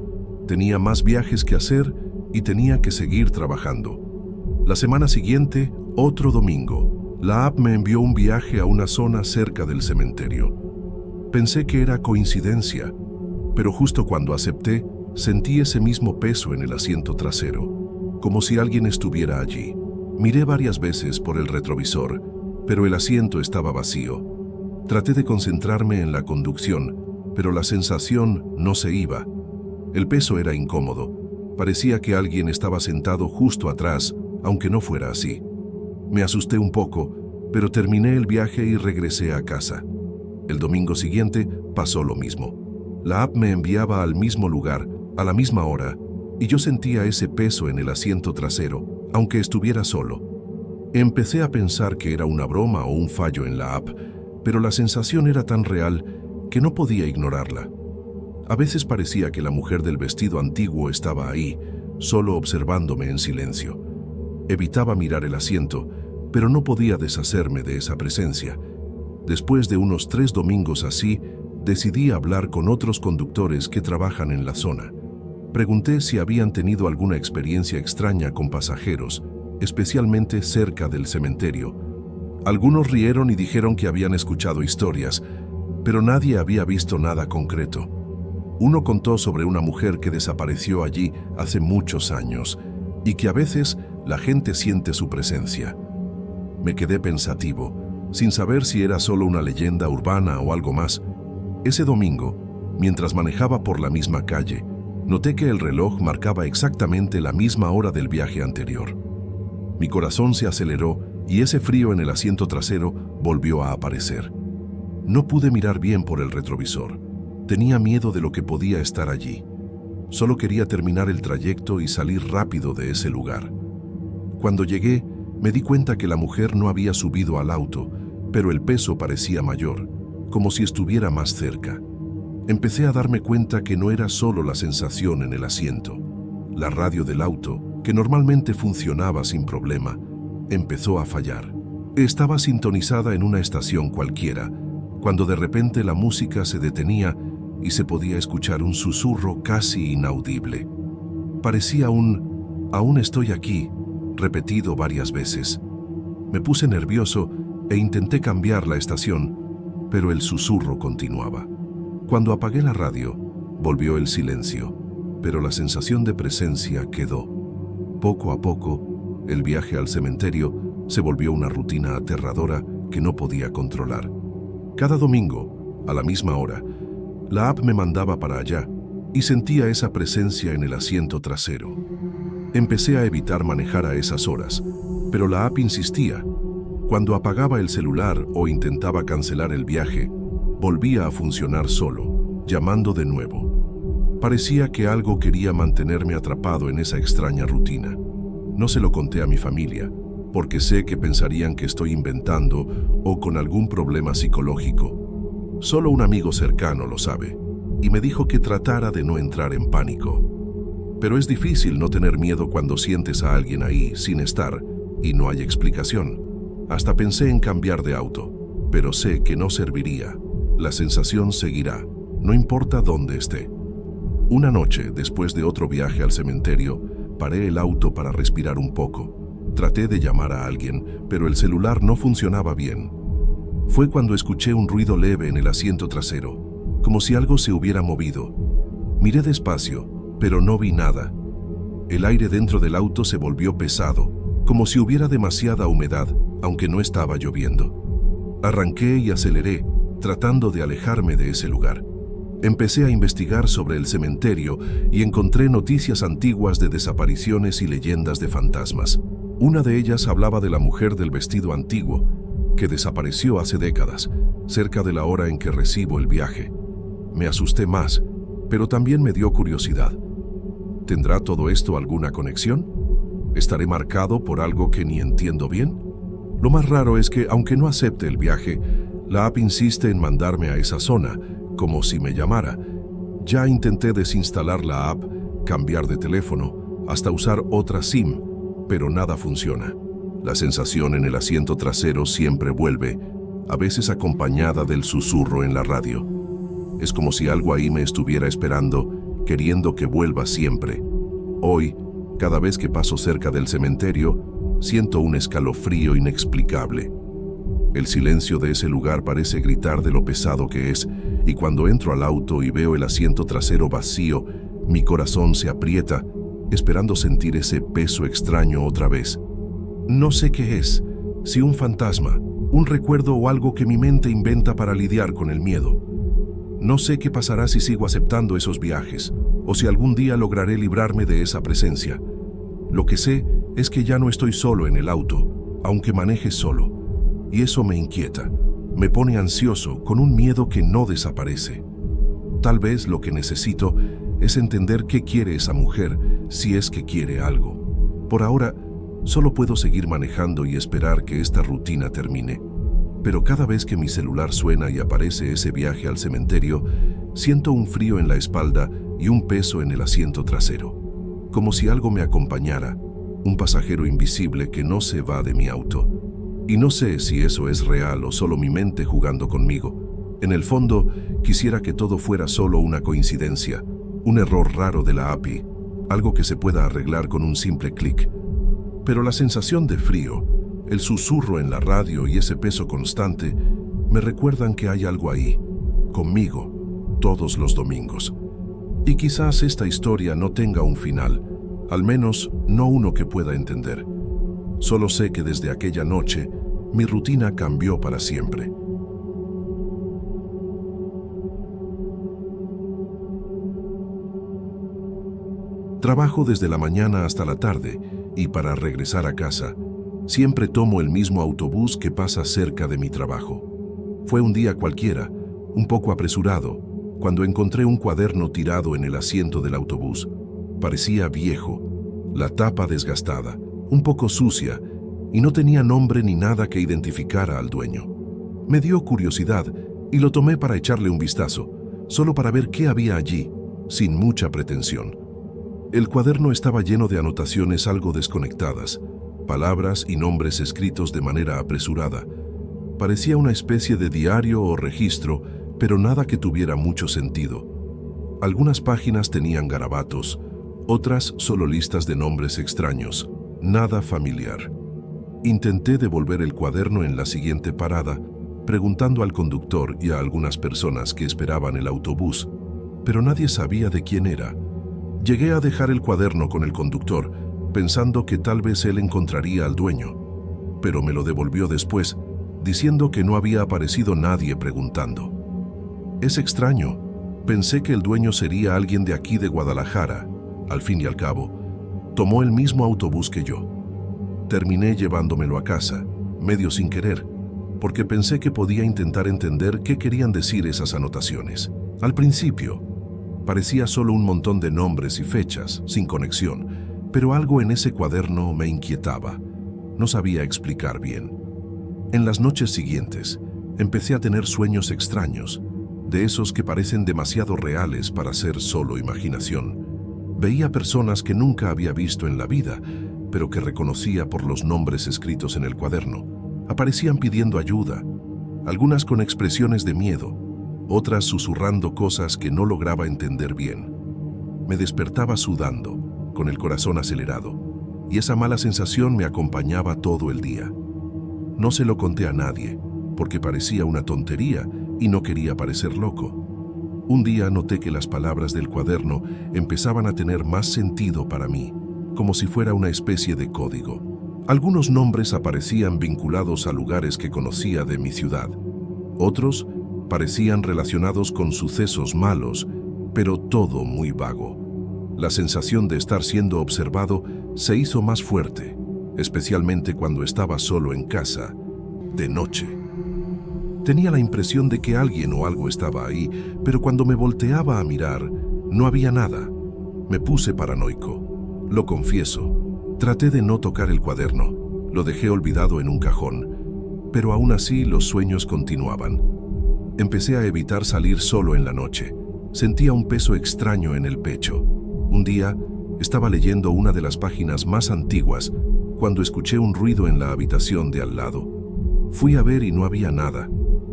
Tenía más viajes que hacer y tenía que seguir trabajando. La semana siguiente, otro domingo, la app me envió un viaje a una zona cerca del cementerio. Pensé que era coincidencia, pero justo cuando acepté, sentí ese mismo peso en el asiento trasero, como si alguien estuviera allí. Miré varias veces por el retrovisor, pero el asiento estaba vacío. Traté de concentrarme en la conducción, pero la sensación no se iba. El peso era incómodo. Parecía que alguien estaba sentado justo atrás, aunque no fuera así. Me asusté un poco, pero terminé el viaje y regresé a casa. El domingo siguiente pasó lo mismo. La app me enviaba al mismo lugar, a la misma hora, y yo sentía ese peso en el asiento trasero, aunque estuviera solo. Empecé a pensar que era una broma o un fallo en la app, pero la sensación era tan real que no podía ignorarla. A veces parecía que la mujer del vestido antiguo estaba ahí, solo observándome en silencio. Evitaba mirar el asiento, pero no podía deshacerme de esa presencia. Después de unos 3 domingos así, decidí hablar con otros conductores que trabajan en la zona. Pregunté si habían tenido alguna experiencia extraña con pasajeros, especialmente cerca del cementerio. Algunos rieron y dijeron que habían escuchado historias, pero nadie había visto nada concreto. Uno contó sobre una mujer que desapareció allí hace muchos años y que a veces la gente siente su presencia. Me quedé pensativo, sin saber si era solo una leyenda urbana o algo más. Ese domingo, mientras manejaba por la misma calle, noté que el reloj marcaba exactamente la misma hora del viaje anterior. Mi corazón se aceleró y ese frío en el asiento trasero volvió a aparecer. No pude mirar bien por el retrovisor. Tenía miedo de lo que podía estar allí. Solo quería terminar el trayecto y salir rápido de ese lugar. Cuando llegué, me di cuenta que la mujer no había subido al auto, pero el peso parecía mayor, como si estuviera más cerca. Empecé a darme cuenta que no era solo la sensación en el asiento. La radio del auto, que normalmente funcionaba sin problema, empezó a fallar. Estaba sintonizada en una estación cualquiera, cuando de repente la música se detenía y se podía escuchar un susurro casi inaudible. Parecía un «aún estoy aquí», repetido varias veces. Me puse nervioso e intenté cambiar la estación, pero el susurro continuaba. Cuando apagué la radio, volvió el silencio, pero la sensación de presencia quedó. Poco a poco, el viaje al cementerio se volvió una rutina aterradora que no podía controlar. Cada domingo, a la misma hora, la app me mandaba para allá y sentía esa presencia en el asiento trasero. Empecé a evitar manejar a esas horas, pero la app insistía. Cuando apagaba el celular o intentaba cancelar el viaje, volvía a funcionar solo, llamando de nuevo. Parecía que algo quería mantenerme atrapado en esa extraña rutina. No se lo conté a mi familia, porque sé que pensarían que estoy inventando o con algún problema psicológico. Solo un amigo cercano lo sabe, y me dijo que tratara de no entrar en pánico. Pero es difícil no tener miedo cuando sientes a alguien ahí sin estar y no hay explicación. Hasta pensé en cambiar de auto, pero sé que no serviría. La sensación seguirá, no importa dónde esté. Una noche, después de otro viaje al cementerio, paré el auto para respirar un poco. Traté de llamar a alguien, pero el celular no funcionaba bien. Fue cuando escuché un ruido leve en el asiento trasero, como si algo se hubiera movido. Miré despacio, pero no vi nada. El aire dentro del auto se volvió pesado, como si hubiera demasiada humedad, aunque no estaba lloviendo. Arranqué y aceleré, tratando de alejarme de ese lugar. Empecé a investigar sobre el cementerio y encontré noticias antiguas de desapariciones y leyendas de fantasmas. Una de ellas hablaba de la mujer del vestido antiguo, que desapareció hace décadas, cerca de la hora en que recibo el viaje. Me asusté más, pero también me dio curiosidad. ¿Tendrá todo esto alguna conexión? ¿Estaré marcado por algo que ni entiendo bien? Lo más raro es que, aunque no acepte el viaje, la app insiste en mandarme a esa zona, como si me llamara. Ya intenté desinstalar la app, cambiar de teléfono, hasta usar otra SIM, pero nada funciona. La sensación en el asiento trasero siempre vuelve, a veces acompañada del susurro en la radio. Es como si algo ahí me estuviera esperando, queriendo que vuelva siempre. Hoy, cada vez que paso cerca del cementerio, siento un escalofrío inexplicable. El silencio de ese lugar parece gritar de lo pesado que es, y cuando entro al auto y veo el asiento trasero vacío, mi corazón se aprieta, esperando sentir ese peso extraño otra vez. No sé qué es, si un fantasma, un recuerdo o algo que mi mente inventa para lidiar con el miedo. No sé qué pasará si sigo aceptando esos viajes, o si algún día lograré librarme de esa presencia. Lo que sé es que ya no estoy solo en el auto, aunque maneje solo, y eso me inquieta, me pone ansioso con un miedo que no desaparece. Tal vez lo que necesito es entender qué quiere esa mujer, si es que quiere algo. Por ahora, solo puedo seguir manejando y esperar que esta rutina termine. Pero cada vez que mi celular suena y aparece ese viaje al cementerio, siento un frío en la espalda y un peso en el asiento trasero. Como si algo me acompañara, un pasajero invisible que no se va de mi auto. Y no sé si eso es real o solo mi mente jugando conmigo. En el fondo, quisiera que todo fuera solo una coincidencia, un error raro de la API, algo que se pueda arreglar con un simple clic. Pero la sensación de frío, el susurro en la radio y ese peso constante me recuerdan que hay algo ahí, conmigo, todos los domingos. Y quizás esta historia no tenga un final, al menos no uno que pueda entender. Solo sé que desde aquella noche, mi rutina cambió para siempre. Trabajo desde la mañana hasta la tarde y para regresar a casa, siempre tomo el mismo autobús que pasa cerca de mi trabajo. Fue un día cualquiera, un poco apresurado, cuando encontré un cuaderno tirado en el asiento del autobús. Parecía viejo, la tapa desgastada, un poco sucia, y no tenía nombre ni nada que identificara al dueño. Me dio curiosidad y lo tomé para echarle un vistazo, solo para ver qué había allí, sin mucha pretensión. El cuaderno estaba lleno de anotaciones algo desconectadas, palabras y nombres escritos de manera apresurada. Parecía una especie de diario o registro, pero nada que tuviera mucho sentido. Algunas páginas tenían garabatos, otras solo listas de nombres extraños, nada familiar. Intenté devolver el cuaderno en la siguiente parada, preguntando al conductor y a algunas personas que esperaban el autobús, pero nadie sabía de quién era. Llegué a dejar el cuaderno con el conductor, pensando que tal vez él encontraría al dueño, pero me lo devolvió después, diciendo que no había aparecido nadie preguntando. Es extraño, pensé que el dueño sería alguien de aquí de Guadalajara. Al fin y al cabo, tomó el mismo autobús que yo. Terminé llevándomelo a casa, medio sin querer. porque pensé que podía intentar entender qué querían decir esas anotaciones. Al principio, parecía solo un montón de nombres y fechas, sin conexión, pero algo en ese cuaderno me inquietaba. No sabía explicar bien. En las noches siguientes, empecé a tener sueños extraños, de esos que parecen demasiado reales para ser solo imaginación. Veía personas que nunca había visto en la vida, pero que reconocía por los nombres escritos en el cuaderno. Aparecían pidiendo ayuda, algunas con expresiones de miedo, otras susurrando cosas que no lograba entender bien. Me despertaba sudando, con el corazón acelerado, y esa mala sensación me acompañaba todo el día. No se lo conté a nadie, porque parecía una tontería y no quería parecer loco. Un día noté que las palabras del cuaderno empezaban a tener más sentido para mí, como si fuera una especie de código. Algunos nombres aparecían vinculados a lugares que conocía de mi ciudad. Otros parecían relacionados con sucesos malos, pero todo muy vago. La sensación de estar siendo observado se hizo más fuerte, especialmente cuando estaba solo en casa, de noche. Tenía la impresión de que alguien o algo estaba ahí, pero cuando me volteaba a mirar, no había nada. Me puse paranoico. Lo confieso. Traté de no tocar el cuaderno. Lo dejé olvidado en un cajón. Pero aún así los sueños continuaban. Empecé a evitar salir solo en la noche. Sentía un peso extraño en el pecho. Un día, estaba leyendo una de las páginas más antiguas cuando escuché un ruido en la habitación de al lado. Fui a ver y no había nada.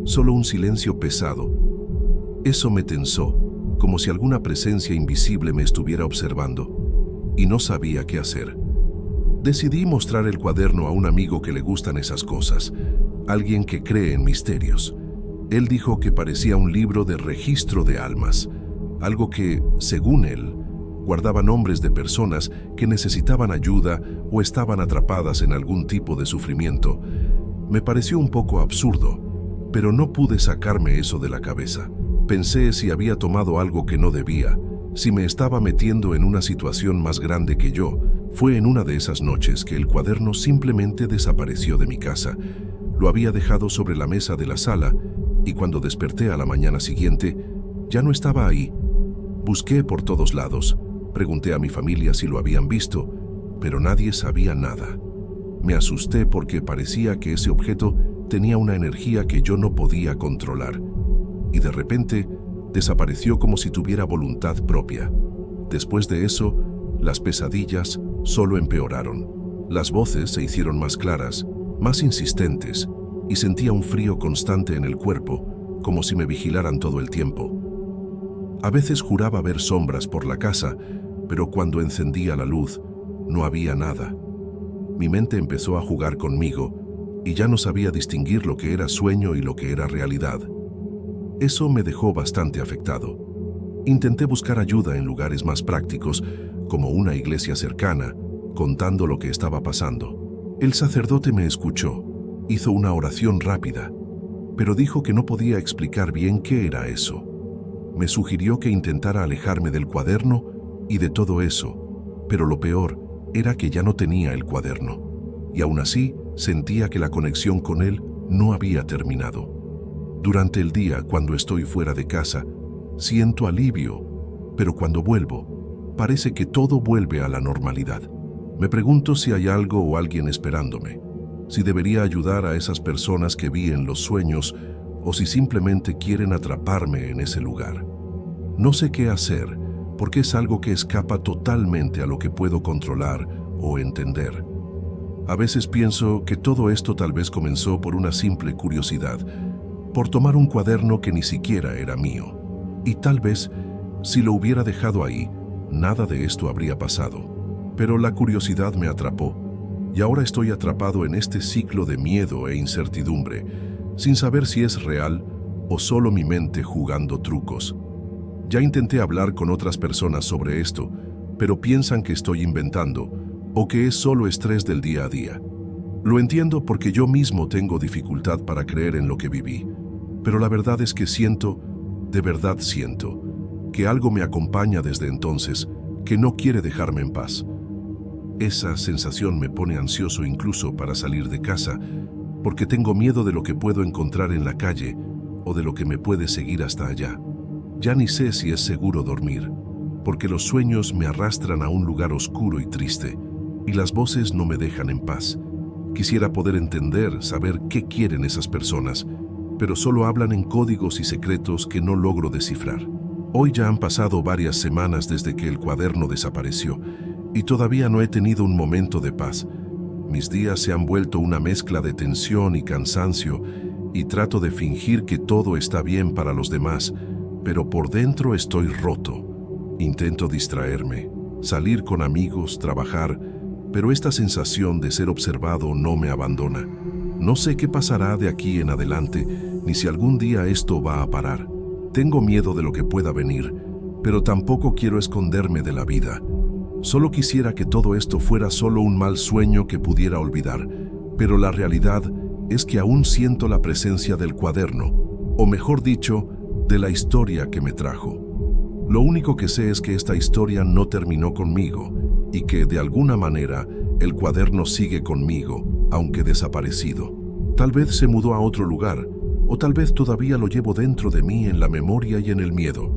Solo un silencio pesado. Eso me tensó, como si alguna presencia invisible me estuviera observando, y no sabía qué hacer. Decidí mostrar el cuaderno a un amigo que le gustan esas cosas, alguien que cree en misterios. Él dijo que parecía un libro de registro de almas, algo que, según él, guardaba nombres de personas que necesitaban ayuda o estaban atrapadas en algún tipo de sufrimiento. Me pareció un poco absurdo, pero no pude sacarme eso de la cabeza. Pensé si había tomado algo que no debía, si me estaba metiendo en una situación más grande que yo. Fue en una de esas noches que el cuaderno simplemente desapareció de mi casa. Lo había dejado sobre la mesa de la sala y cuando desperté a la mañana siguiente, ya no estaba ahí. Busqué por todos lados, pregunté a mi familia si lo habían visto, pero nadie sabía nada. Me asusté porque parecía que ese objeto tenía una energía que yo no podía controlar, y de repente desapareció como si tuviera voluntad propia. Después de eso, las pesadillas solo empeoraron. Las voces se hicieron más claras, más insistentes, y sentía un frío constante en el cuerpo, como si me vigilaran todo el tiempo. A veces juraba ver sombras por la casa, pero cuando encendía la luz, no había nada. Mi mente empezó a jugar conmigo, y ya no sabía distinguir lo que era sueño y lo que era realidad. Eso me dejó bastante afectado. Intenté buscar ayuda en lugares más prácticos, como una iglesia cercana, contando lo que estaba pasando. El sacerdote me escuchó, hizo una oración rápida, pero dijo que no podía explicar bien qué era eso. Me sugirió que intentara alejarme del cuaderno y de todo eso, pero lo peor era que ya no tenía el cuaderno, y aún así sentía que la conexión con él no había terminado. Durante el día, cuando estoy fuera de casa, siento alivio, pero cuando vuelvo, parece que todo vuelve a la normalidad. Me pregunto si hay algo o alguien esperándome, si debería ayudar a esas personas que vi en los sueños o si simplemente quieren atraparme en ese lugar. No sé qué hacer, porque es algo que escapa totalmente a lo que puedo controlar o entender. A veces pienso que todo esto tal vez comenzó por una simple curiosidad, por tomar un cuaderno que ni siquiera era mío. Y tal vez, si lo hubiera dejado ahí, nada de esto habría pasado. Pero la curiosidad me atrapó, y ahora estoy atrapado en este ciclo de miedo e incertidumbre, sin saber si es real o solo mi mente jugando trucos. Ya intenté hablar con otras personas sobre esto, pero piensan que estoy inventando o que es solo estrés del día a día. Lo entiendo porque yo mismo tengo dificultad para creer en lo que viví, pero la verdad es que siento, de verdad siento, que algo me acompaña desde entonces, que no quiere dejarme en paz. Esa sensación me pone ansioso incluso para salir de casa, porque tengo miedo de lo que puedo encontrar en la calle o de lo que me puede seguir hasta allá. Ya ni sé si es seguro dormir, porque los sueños me arrastran a un lugar oscuro y triste, y las voces no me dejan en paz. Quisiera poder entender, saber qué quieren esas personas, pero solo hablan en códigos y secretos que no logro descifrar. Hoy ya han pasado varias semanas desde que el cuaderno desapareció, y todavía no he tenido un momento de paz. Mis días se han vuelto una mezcla de tensión y cansancio, y trato de fingir que todo está bien para los demás, pero por dentro estoy roto. Intento distraerme, salir con amigos, trabajar, pero esta sensación de ser observado no me abandona. No sé qué pasará de aquí en adelante, ni si algún día esto va a parar. Tengo miedo de lo que pueda venir, pero tampoco quiero esconderme de la vida. Solo quisiera que todo esto fuera solo un mal sueño que pudiera olvidar, pero la realidad es que aún siento la presencia del cuaderno, o mejor dicho, de la historia que me trajo. Lo único que sé es que esta historia no terminó conmigo y que, de alguna manera, el cuaderno sigue conmigo, aunque desaparecido. Tal vez se mudó a otro lugar, o tal vez todavía lo llevo dentro de mí en la memoria y en el miedo.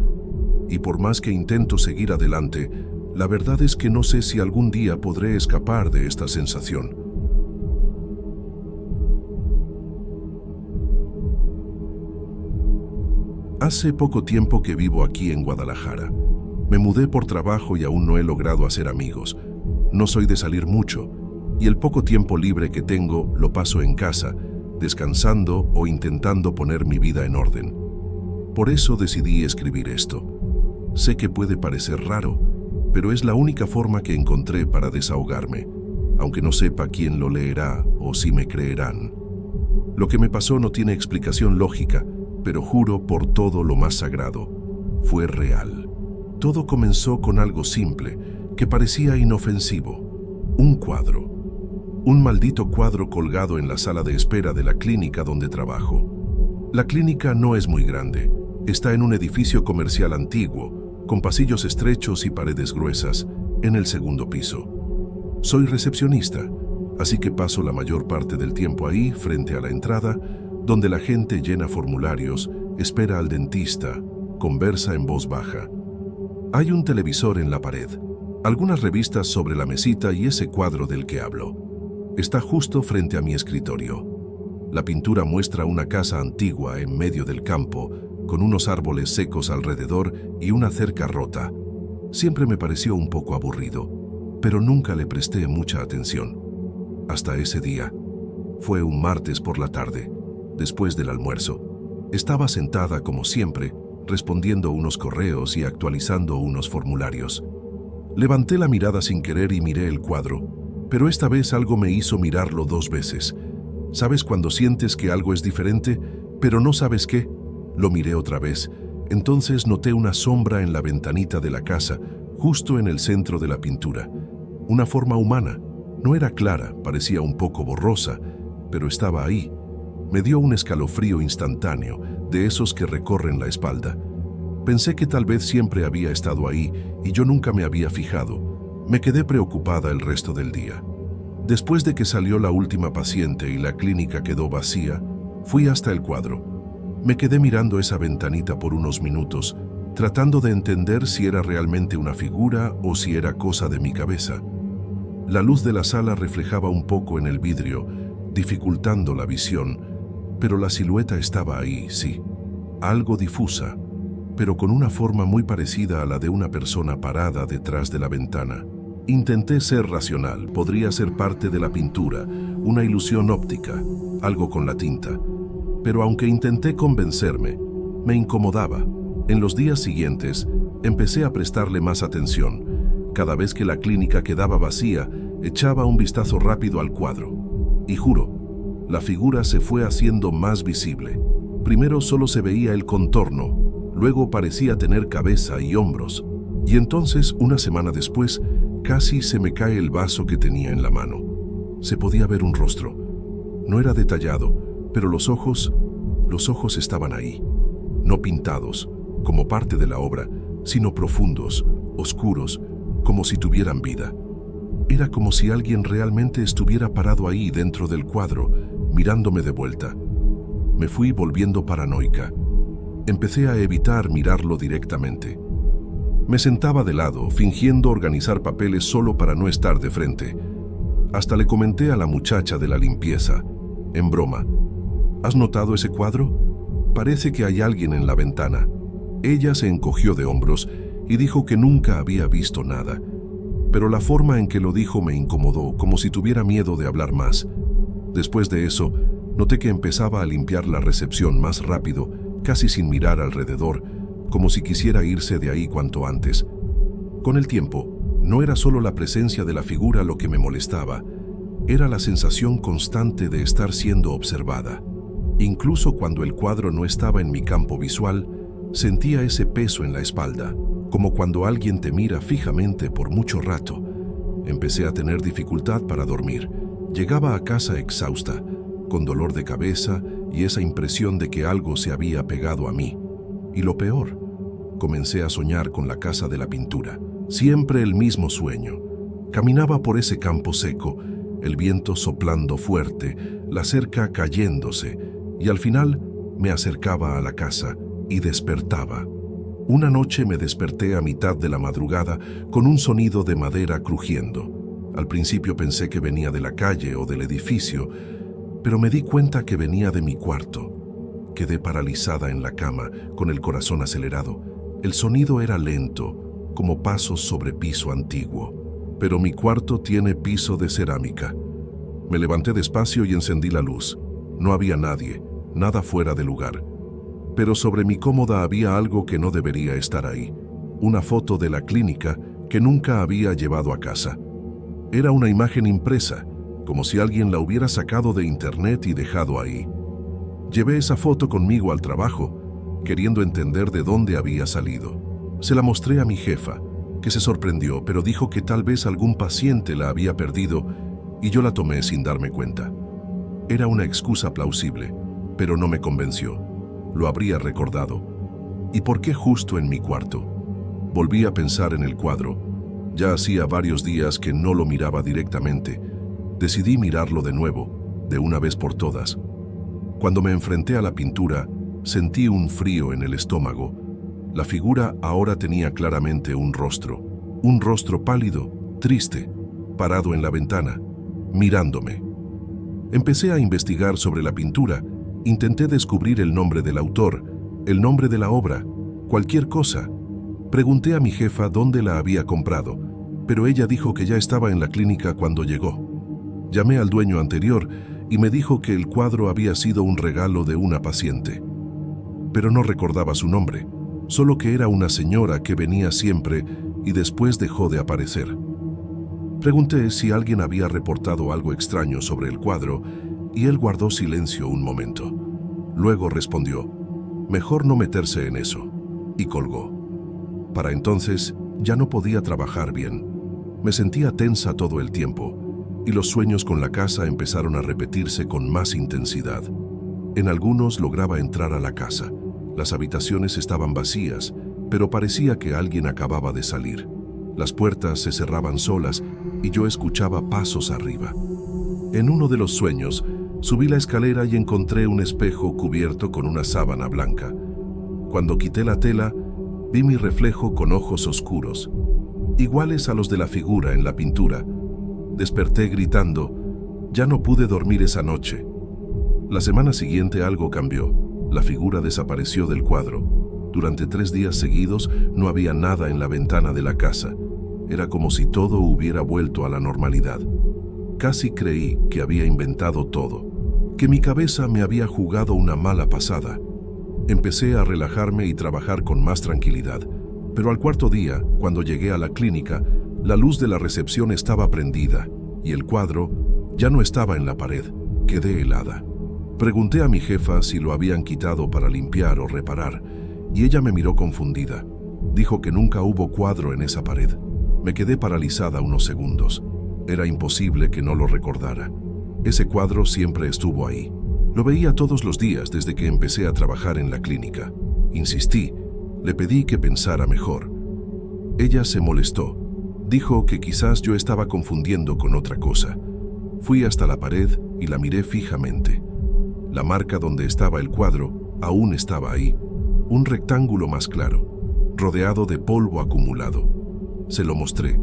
Y por más que intento seguir adelante, la verdad es que no sé si algún día podré escapar de esta sensación. Hace poco tiempo que vivo aquí en Guadalajara. Me mudé por trabajo y aún no he logrado hacer amigos. No soy de salir mucho, y el poco tiempo libre que tengo lo paso en casa, descansando o intentando poner mi vida en orden. Por eso decidí escribir esto. Sé que puede parecer raro, pero es la única forma que encontré para desahogarme, aunque no sepa quién lo leerá o si me creerán. Lo que me pasó no tiene explicación lógica, pero juro por todo lo más sagrado, fue real. Todo comenzó con algo simple, que parecía inofensivo. Un cuadro. Un maldito cuadro colgado en la sala de espera de la clínica donde trabajo. La clínica no es muy grande. Está en un edificio comercial antiguo, con pasillos estrechos y paredes gruesas, en el segundo piso. Soy recepcionista, así que paso la mayor parte del tiempo ahí, frente a la entrada, donde la gente llena formularios, espera al dentista, conversa en voz baja. Hay un televisor en la pared, algunas revistas sobre la mesita y ese cuadro del que hablo. Está justo frente a mi escritorio. La pintura muestra una casa antigua en medio del campo, con unos árboles secos alrededor y una cerca rota. Siempre me pareció un poco aburrido, pero nunca le presté mucha atención. Hasta ese día. Fue un martes por la tarde, después del almuerzo. Estaba sentada como siempre, respondiendo unos correos y actualizando unos formularios. Levanté la mirada sin querer y miré el cuadro, pero esta vez algo me hizo mirarlo 2 veces. ¿Sabes cuando sientes que algo es diferente, pero no sabes qué? Lo miré otra vez. Entonces noté una sombra en la ventanita de la casa, justo en el centro de la pintura. Una forma humana. No era clara, parecía un poco borrosa, pero estaba ahí. Me dio un escalofrío instantáneo, de esos que recorren la espalda. Pensé que tal vez siempre había estado ahí y yo nunca me había fijado. Me quedé preocupada el resto del día. Después de que salió la última paciente y la clínica quedó vacía, fui hasta el cuadro. Me quedé mirando esa ventanita por unos minutos, tratando de entender si era realmente una figura o si era cosa de mi cabeza. La luz de la sala reflejaba un poco en el vidrio, dificultando la visión, pero la silueta estaba ahí, sí, algo difusa, pero con una forma muy parecida a la de una persona parada detrás de la ventana. Intenté ser racional, podría ser parte de la pintura, una ilusión óptica, algo con la tinta. Pero aunque intenté convencerme, me incomodaba. En los días siguientes, empecé a prestarle más atención. Cada vez que la clínica quedaba vacía, echaba un vistazo rápido al cuadro. Y juro, la figura se fue haciendo más visible. Primero solo se veía el contorno, luego parecía tener cabeza y hombros, y entonces, una semana después, casi se me cae el vaso que tenía en la mano. Se podía ver un rostro. No era detallado, pero los ojos estaban ahí, no pintados, como parte de la obra, sino profundos, oscuros, como si tuvieran vida. Era como si alguien realmente estuviera parado ahí dentro del cuadro, mirándome de vuelta. Me fui volviendo paranoica. Empecé a evitar mirarlo directamente. Me sentaba de lado, fingiendo organizar papeles solo para no estar de frente. Hasta le comenté a la muchacha de la limpieza, en broma: ¿has notado ese cuadro? Parece que hay alguien en la ventana. Ella se encogió de hombros y dijo que nunca había visto nada. Pero la forma en que lo dijo me incomodó, como si tuviera miedo de hablar más. Después de eso, noté que empezaba a limpiar la recepción más rápido, casi sin mirar alrededor, como si quisiera irse de ahí cuanto antes. Con el tiempo, no era solo la presencia de la figura lo que me molestaba, era la sensación constante de estar siendo observada. Incluso cuando el cuadro no estaba en mi campo visual, sentía ese peso en la espalda, como cuando alguien te mira fijamente por mucho rato. Empecé a tener dificultad para dormir. Llegaba a casa exhausta, con dolor de cabeza y esa impresión de que algo se había pegado a mí. Y lo peor, comencé a soñar con la casa de la pintura. Siempre el mismo sueño. Caminaba por ese campo seco, el viento soplando fuerte, la cerca cayéndose, y al final me acercaba a la casa y despertaba. Una noche me desperté a mitad de la madrugada con un sonido de madera crujiendo. Al principio pensé que venía de la calle o del edificio, pero me di cuenta que venía de mi cuarto. Quedé paralizada en la cama, con el corazón acelerado. El sonido era lento, como pasos sobre piso antiguo. Pero mi cuarto tiene piso de cerámica. Me levanté despacio y encendí la luz. No había nadie, nada fuera de lugar. Pero sobre mi cómoda había algo que no debería estar ahí. Una foto de la clínica que nunca había llevado a casa. Era una imagen impresa, como si alguien la hubiera sacado de internet y dejado ahí. Llevé esa foto conmigo al trabajo, queriendo entender de dónde había salido. Se la mostré a mi jefa, que se sorprendió, pero dijo que tal vez algún paciente la había perdido y yo la tomé sin darme cuenta. Era una excusa plausible, pero no me convenció. Lo habría recordado. ¿Y por qué justo en mi cuarto? Volví a pensar en el cuadro. Ya hacía varios días que no lo miraba directamente. Decidí mirarlo de nuevo, de una vez por todas. Cuando me enfrenté a la pintura, sentí un frío en el estómago. La figura ahora tenía claramente un rostro pálido, triste, parado en la ventana, mirándome. Empecé a investigar sobre la pintura. Intenté descubrir el nombre del autor, el nombre de la obra, cualquier cosa. Pregunté a mi jefa dónde la había comprado, pero ella dijo que ya estaba en la clínica cuando llegó. Llamé al dueño anterior y me dijo que el cuadro había sido un regalo de una paciente. Pero no recordaba su nombre, solo que era una señora que venía siempre y después dejó de aparecer. Pregunté si alguien había reportado algo extraño sobre el cuadro y él guardó silencio un momento. Luego respondió: mejor no meterse en eso, y colgó. Para entonces ya no podía trabajar bien. Me sentía tensa todo el tiempo y los sueños con la casa empezaron a repetirse con más intensidad. En algunos lograba entrar a la casa. Las habitaciones estaban vacías, pero parecía que alguien acababa de salir. Las puertas se cerraban solas y yo escuchaba pasos arriba. En uno de los sueños, subí la escalera y encontré un espejo cubierto con una sábana blanca. Cuando quité la tela, vi mi reflejo con ojos oscuros, iguales a los de la figura en la pintura. Desperté gritando. Ya no pude dormir esa noche. La semana siguiente algo cambió. La figura desapareció del cuadro. Durante 3 días seguidos no había nada en la ventana de la casa. Era como si todo hubiera vuelto a la normalidad. Casi creí que había inventado todo, que mi cabeza me había jugado una mala pasada. Empecé a relajarme y trabajar con más tranquilidad, pero al 4.º día, cuando llegué a la clínica, la luz de la recepción estaba prendida y el cuadro ya no estaba en la pared. Quedé helada. Pregunté a mi jefa si lo habían quitado para limpiar o reparar, y ella me miró confundida. Dijo que nunca hubo cuadro en esa pared. Me quedé paralizada unos segundos. Era imposible que no lo recordara. Ese cuadro siempre estuvo ahí. Lo veía todos los días desde que empecé a trabajar en la clínica. Insistí, le pedí que pensara mejor. Ella se molestó. Dijo que quizás yo estaba confundiendo con otra cosa. Fui hasta la pared y la miré fijamente. La marca donde estaba el cuadro aún estaba ahí, un rectángulo más claro, rodeado de polvo acumulado. Se lo mostré,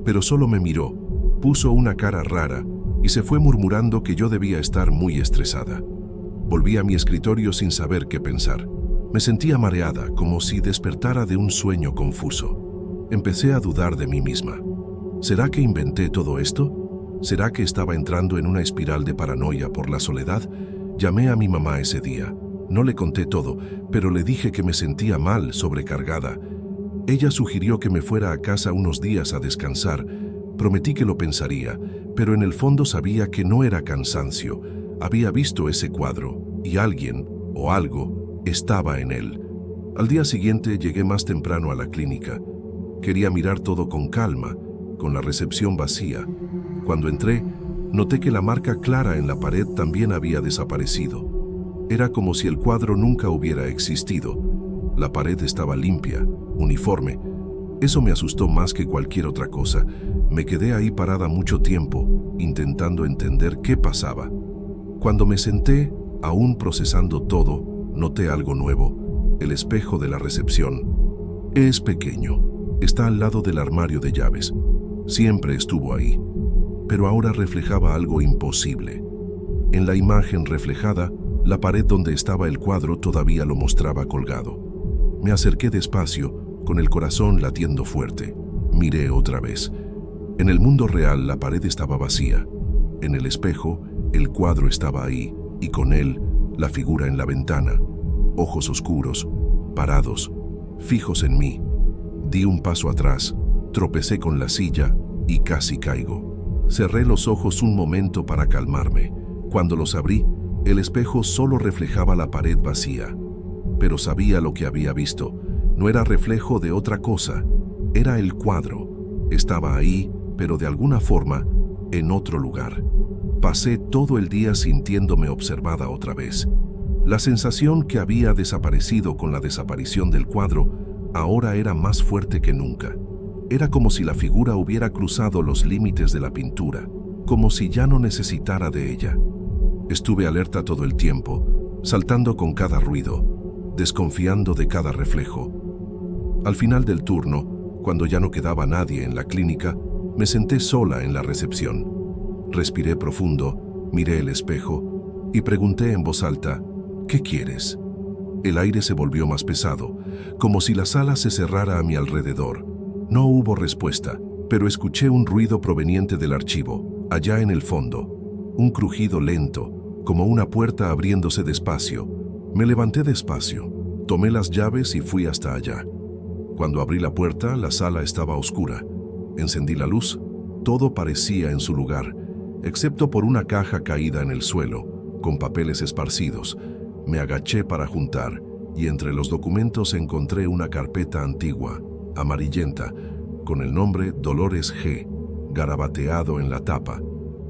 pero solo me miró, puso una cara rara y se fue murmurando que yo debía estar muy estresada. Volví a mi escritorio sin saber qué pensar. Me sentía mareada, como si despertara de un sueño confuso. Empecé a dudar de mí misma. ¿Será que inventé todo esto? ¿Será que estaba entrando en una espiral de paranoia por la soledad? Llamé a mi mamá ese día. No le conté todo, pero le dije que me sentía mal, sobrecargada. Ella sugirió que me fuera a casa unos días a descansar. Prometí que lo pensaría, pero en el fondo sabía que no era cansancio. Había visto ese cuadro, y alguien, o algo, estaba en él. Al día siguiente llegué más temprano a la clínica. Quería mirar todo con calma, con la recepción vacía. Cuando entré, noté que la marca clara en la pared también había desaparecido. Era como si el cuadro nunca hubiera existido. La pared estaba limpia, uniforme. Eso me asustó más que cualquier otra cosa. Me quedé ahí parada mucho tiempo, intentando entender qué pasaba. Cuando me senté, aún procesando todo, noté algo nuevo: el espejo de la recepción. Es pequeño, está al lado del armario de llaves. Siempre estuvo ahí, pero ahora reflejaba algo imposible. En la imagen reflejada, la pared donde estaba el cuadro todavía lo mostraba colgado. Me acerqué despacio, con el corazón latiendo fuerte. Miré otra vez. En el mundo real la pared estaba vacía. En el espejo, el cuadro estaba ahí, y con él, la figura en la ventana. Ojos oscuros, parados, fijos en mí. Di un paso atrás, tropecé con la silla y casi caigo. Cerré los ojos un momento para calmarme. Cuando los abrí, el espejo solo reflejaba la pared vacía. Pero sabía lo que había visto. No era reflejo de otra cosa. Era el cuadro. Estaba ahí, pero de alguna forma, en otro lugar. Pasé todo el día sintiéndome observada otra vez. La sensación que había desaparecido con la desaparición del cuadro ahora era más fuerte que nunca. Era como si la figura hubiera cruzado los límites de la pintura, como si ya no necesitara de ella. Estuve alerta todo el tiempo, saltando con cada ruido, desconfiando de cada reflejo. Al final del turno, cuando ya no quedaba nadie en la clínica, me senté sola en la recepción. Respiré profundo, miré el espejo y pregunté en voz alta: ¿qué quieres? El aire se volvió más pesado, como si la sala se cerrara a mi alrededor. No hubo respuesta, pero escuché un ruido proveniente del archivo, allá en el fondo. Un crujido lento, como una puerta abriéndose despacio. Me levanté despacio, tomé las llaves y fui hasta allá. Cuando abrí la puerta, la sala estaba oscura. Encendí la luz, todo parecía en su lugar, excepto por una caja caída en el suelo, con papeles esparcidos. Me agaché para juntar, y entre los documentos encontré una carpeta antigua, amarillenta, con el nombre Dolores G. garabateado en la tapa.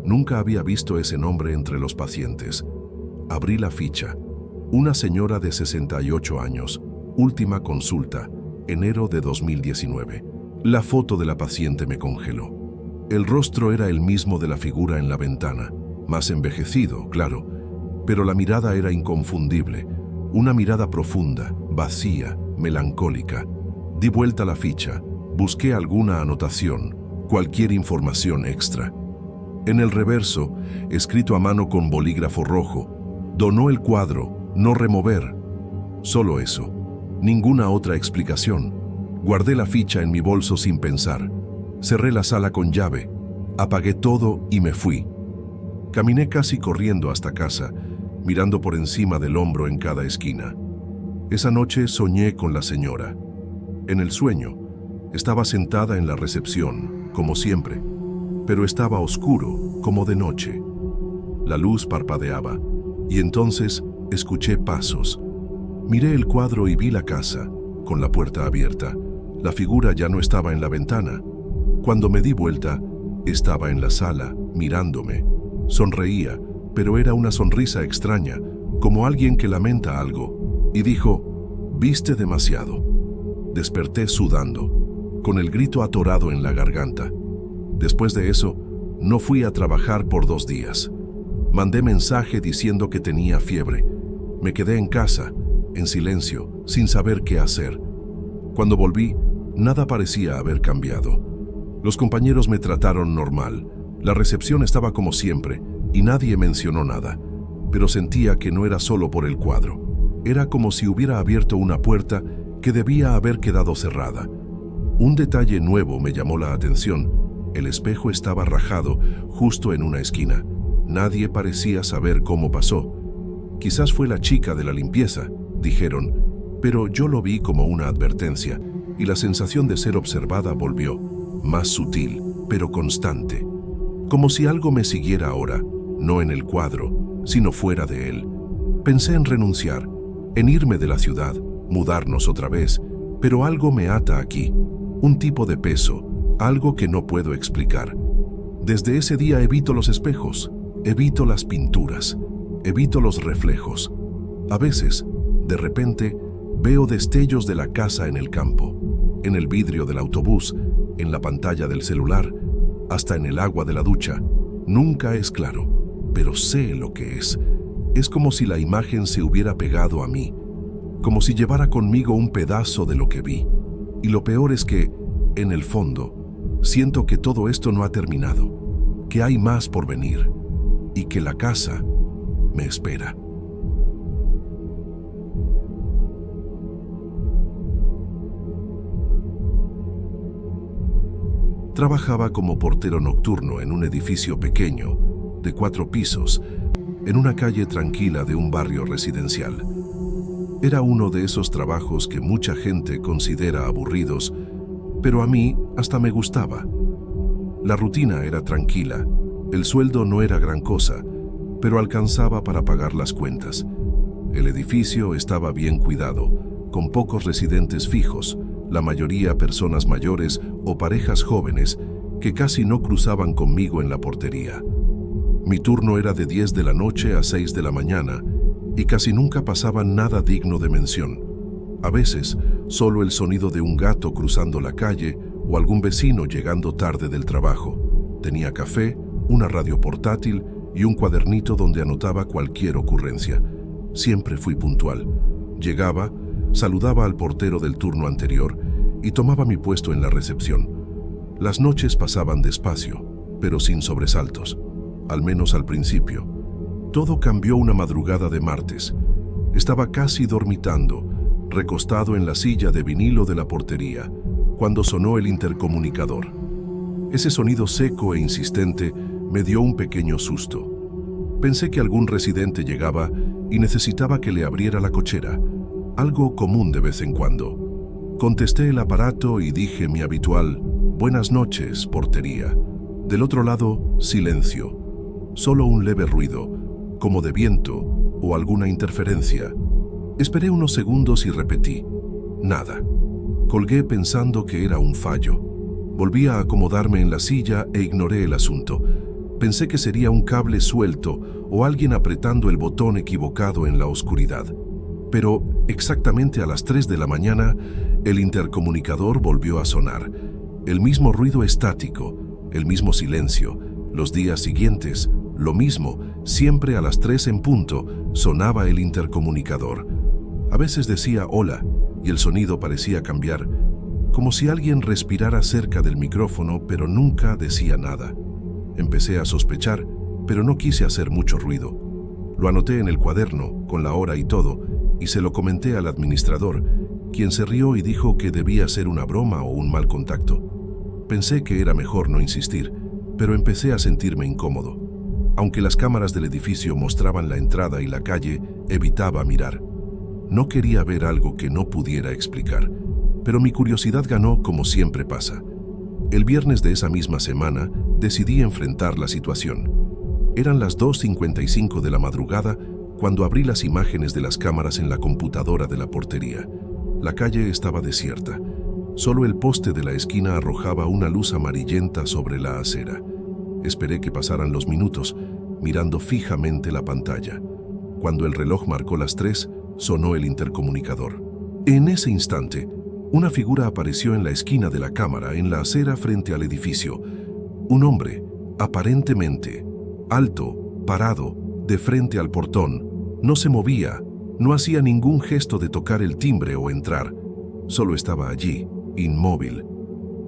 Nunca había visto ese nombre entre los pacientes. Abrí la ficha. Una señora de 68 años, última consulta, enero de 2019. La foto de la paciente me congeló. El rostro era el mismo de la figura en la ventana, más envejecido, claro, pero la mirada era inconfundible, una mirada profunda, vacía, melancólica. Di vuelta a la ficha, busqué alguna anotación, cualquier información extra. En el reverso, escrito a mano con bolígrafo rojo: donó el cuadro, no remover. Solo eso, ninguna otra explicación. Guardé la ficha en mi bolso sin pensar. Cerré la sala con llave, apagué todo y me fui. Caminé casi corriendo hasta casa, mirando por encima del hombro en cada esquina. Esa noche soñé con la señora. En el sueño, estaba sentada en la recepción, como siempre, pero estaba oscuro, como de noche. La luz parpadeaba, y entonces escuché pasos. Miré el cuadro y vi la casa, con la puerta abierta. La figura ya no estaba en la ventana. Cuando me di vuelta, estaba en la sala, mirándome. Sonreía, pero era una sonrisa extraña, como alguien que lamenta algo, y dijo: «Viste demasiado». Desperté sudando, con el grito atorado en la garganta. Después de eso, no fui a trabajar por 2 días. Mandé mensaje diciendo que tenía fiebre. Me quedé en casa, en silencio, sin saber qué hacer. Cuando volví, nada parecía haber cambiado. Los compañeros me trataron normal. La recepción estaba como siempre y nadie mencionó nada. Pero sentía que no era solo por el cuadro. Era como si hubiera abierto una puerta que debía haber quedado cerrada. Un detalle nuevo me llamó la atención. El espejo estaba rajado justo en una esquina. Nadie parecía saber cómo pasó. Quizás fue la chica de la limpieza, dijeron, pero yo lo vi como una advertencia y la sensación de ser observada volvió, más sutil, pero constante. Como si algo me siguiera ahora, no en el cuadro, sino fuera de él. Pensé en renunciar, en irme de la ciudad, mudarnos otra vez, pero algo me ata aquí, un tipo de peso, algo que no puedo explicar. Desde ese día evito los espejos, evito las pinturas, evito los reflejos. A veces, de repente, veo destellos de la casa en el campo, en el vidrio del autobús, en la pantalla del celular, hasta en el agua de la ducha. Nunca es claro, pero sé lo que es. Es como si la imagen se hubiera pegado a mí, como si llevara conmigo un pedazo de lo que vi. Y lo peor es que, en el fondo, siento que todo esto no ha terminado, que hay más por venir y que la casa me espera. Trabajaba como portero nocturno en un edificio pequeño, de 4 pisos, en una calle tranquila de un barrio residencial. Era uno de esos trabajos que mucha gente considera aburridos, pero a mí hasta me gustaba. La rutina era tranquila, el sueldo no era gran cosa, pero alcanzaba para pagar las cuentas. El edificio estaba bien cuidado, con pocos residentes fijos, la mayoría personas mayores o parejas jóvenes que casi no cruzaban conmigo en la portería. Mi turno era de 10 de la noche a 6 de la mañana y casi nunca pasaba nada digno de mención. A veces, solo el sonido de un gato cruzando la calle o algún vecino llegando tarde del trabajo. Tenía café, una radio portátil y un cuadernito donde anotaba cualquier ocurrencia. Siempre fui puntual. Llegaba, saludaba al portero del turno anterior y tomaba mi puesto en la recepción. Las noches pasaban despacio, pero sin sobresaltos, al menos al principio. Todo cambió una madrugada de martes. Estaba casi dormitando, recostado en la silla de vinilo de la portería, cuando sonó el intercomunicador. Ese sonido seco e insistente me dio un pequeño susto. Pensé que algún residente llegaba y necesitaba que le abriera la cochera, algo común de vez en cuando. Contesté el aparato y dije mi habitual «Buenas noches, portería». Del otro lado, silencio. Solo un leve ruido, como de viento o alguna interferencia. Esperé unos segundos y repetí «Nada». Colgué pensando que era un fallo. Volví a acomodarme en la silla e ignoré el asunto. Pensé que sería un cable suelto o alguien apretando el botón equivocado en la oscuridad. Pero exactamente a las 3 de la mañana, el intercomunicador volvió a sonar. El mismo ruido estático, el mismo silencio. Los días siguientes, lo mismo, siempre a las 3 en punto, sonaba el intercomunicador. A veces decía hola y el sonido parecía cambiar, como si alguien respirara cerca del micrófono, pero nunca decía nada. Empecé a sospechar, pero no quise hacer mucho ruido. Lo anoté en el cuaderno, con la hora y todo, y se lo comenté al administrador, quien se rió y dijo que debía ser una broma o un mal contacto. Pensé que era mejor no insistir, pero empecé a sentirme incómodo. Aunque las cámaras del edificio mostraban la entrada y la calle, evitaba mirar. No quería ver algo que no pudiera explicar, pero mi curiosidad ganó como siempre pasa. El viernes de esa misma semana decidí enfrentar la situación. Eran las 2:55 de la madrugada cuando abrí las imágenes de las cámaras en la computadora de la portería. La calle estaba desierta. Solo el poste de la esquina arrojaba una luz amarillenta sobre la acera. Esperé que pasaran los minutos, mirando fijamente la pantalla. Cuando el reloj marcó las 3, sonó el intercomunicador. En ese instante, una figura apareció en la esquina de la cámara, en la acera frente al edificio. Un hombre, aparentemente, alto, parado, de frente al portón. No se movía, no hacía ningún gesto de tocar el timbre o entrar. Solo estaba allí, inmóvil.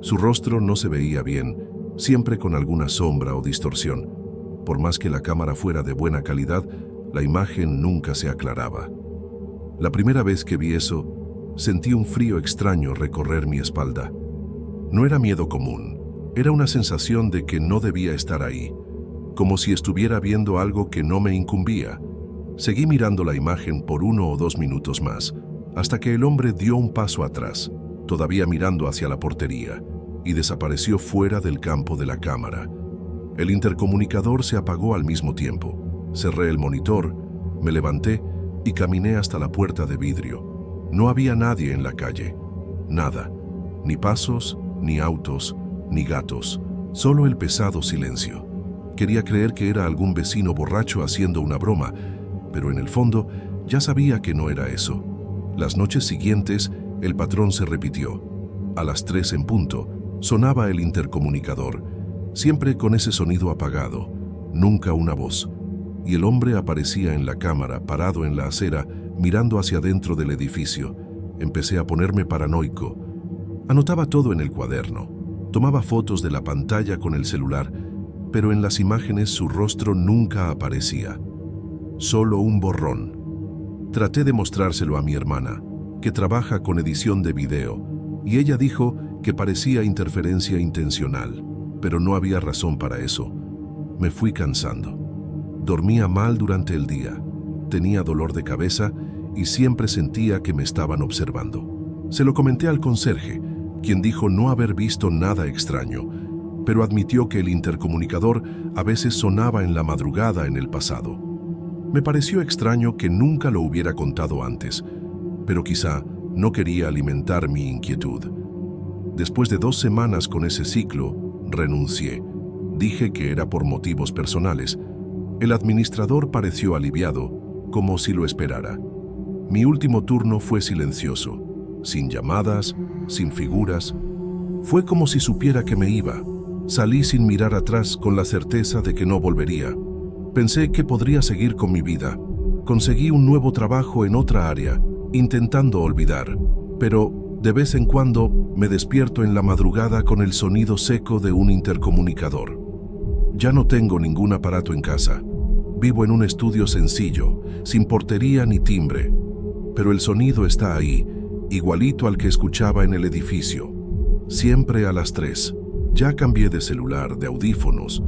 Su rostro no se veía bien, siempre con alguna sombra o distorsión. Por más que la cámara fuera de buena calidad, la imagen nunca se aclaraba. La primera vez que vi eso, sentí un frío extraño recorrer mi espalda. No era miedo común, era una sensación de que no debía estar ahí, como si estuviera viendo algo que no me incumbía. Seguí mirando la imagen por 1 o 2 minutos más, hasta que el hombre dio un paso atrás, todavía mirando hacia la portería, y desapareció fuera del campo de la cámara. El intercomunicador se apagó al mismo tiempo. Cerré el monitor, me levanté y caminé hasta la puerta de vidrio. No había nadie en la calle, nada, ni pasos, ni autos, ni gatos, solo el pesado silencio. Quería creer que era algún vecino borracho haciendo una broma, pero en el fondo ya sabía que no era eso. Las noches siguientes, el patrón se repitió. A las 3 en punto, sonaba el intercomunicador, siempre con ese sonido apagado, nunca una voz. Y el hombre aparecía en la cámara, parado en la acera, mirando hacia dentro del edificio. Empecé a ponerme paranoico. Anotaba todo en el cuaderno. Tomaba fotos de la pantalla con el celular, pero en las imágenes su rostro nunca aparecía. Solo un borrón. Traté de mostrárselo a mi hermana, que trabaja con edición de video, y ella dijo que parecía interferencia intencional, pero no había razón para eso. Me fui cansando. Dormía mal durante el día, tenía dolor de cabeza y siempre sentía que me estaban observando. Se lo comenté al conserje, quien dijo no haber visto nada extraño, pero admitió que el intercomunicador a veces sonaba en la madrugada en el pasado. Me pareció extraño que nunca lo hubiera contado antes, pero quizá no quería alimentar mi inquietud. Después de 2 semanas con ese ciclo, renuncié. Dije que era por motivos personales. El administrador pareció aliviado, como si lo esperara. Mi último turno fue silencioso, sin llamadas, sin figuras. Fue como si supiera que me iba. Salí sin mirar atrás con la certeza de que no volvería. Pensé que podría seguir con mi vida. Conseguí un nuevo trabajo en otra área, intentando olvidar, pero de vez en cuando me despierto en la madrugada con el sonido seco de un intercomunicador. Ya no tengo ningún aparato en casa. Vivo en un estudio sencillo, sin portería ni timbre, pero el sonido está ahí, igualito al que escuchaba en el edificio. Siempre a las 3. Ya cambié de celular, de audífonos,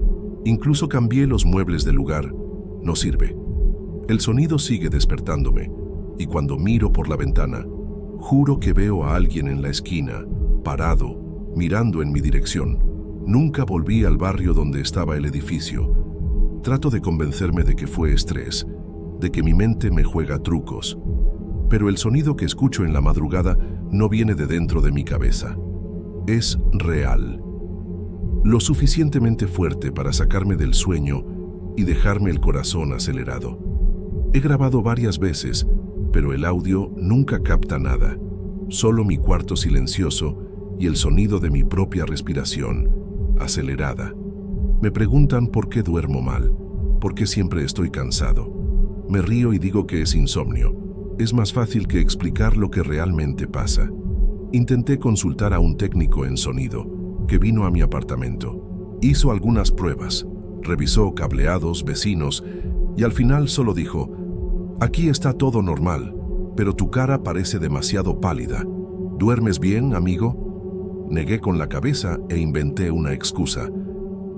incluso cambié los muebles del lugar. No sirve. El sonido sigue despertándome, y cuando miro por la ventana, juro que veo a alguien en la esquina, parado, mirando en mi dirección. Nunca volví al barrio donde estaba el edificio. Trato de convencerme de que fue estrés, de que mi mente me juega trucos, pero el sonido que escucho en la madrugada no viene de dentro de mi cabeza. Es real. Lo suficientemente fuerte para sacarme del sueño y dejarme el corazón acelerado. He grabado varias veces, pero el audio nunca capta nada, solo mi cuarto silencioso y el sonido de mi propia respiración, acelerada. Me preguntan por qué duermo mal, por qué siempre estoy cansado. Me río y digo que es insomnio. Es más fácil que explicar lo que realmente pasa. Intenté consultar a un técnico en sonido, que vino a mi apartamento. Hizo algunas pruebas, revisó cableados, vecinos, y al final solo dijo: «Aquí está todo normal, pero tu cara parece demasiado pálida. ¿Duermes bien, amigo?». Negué con la cabeza e inventé una excusa.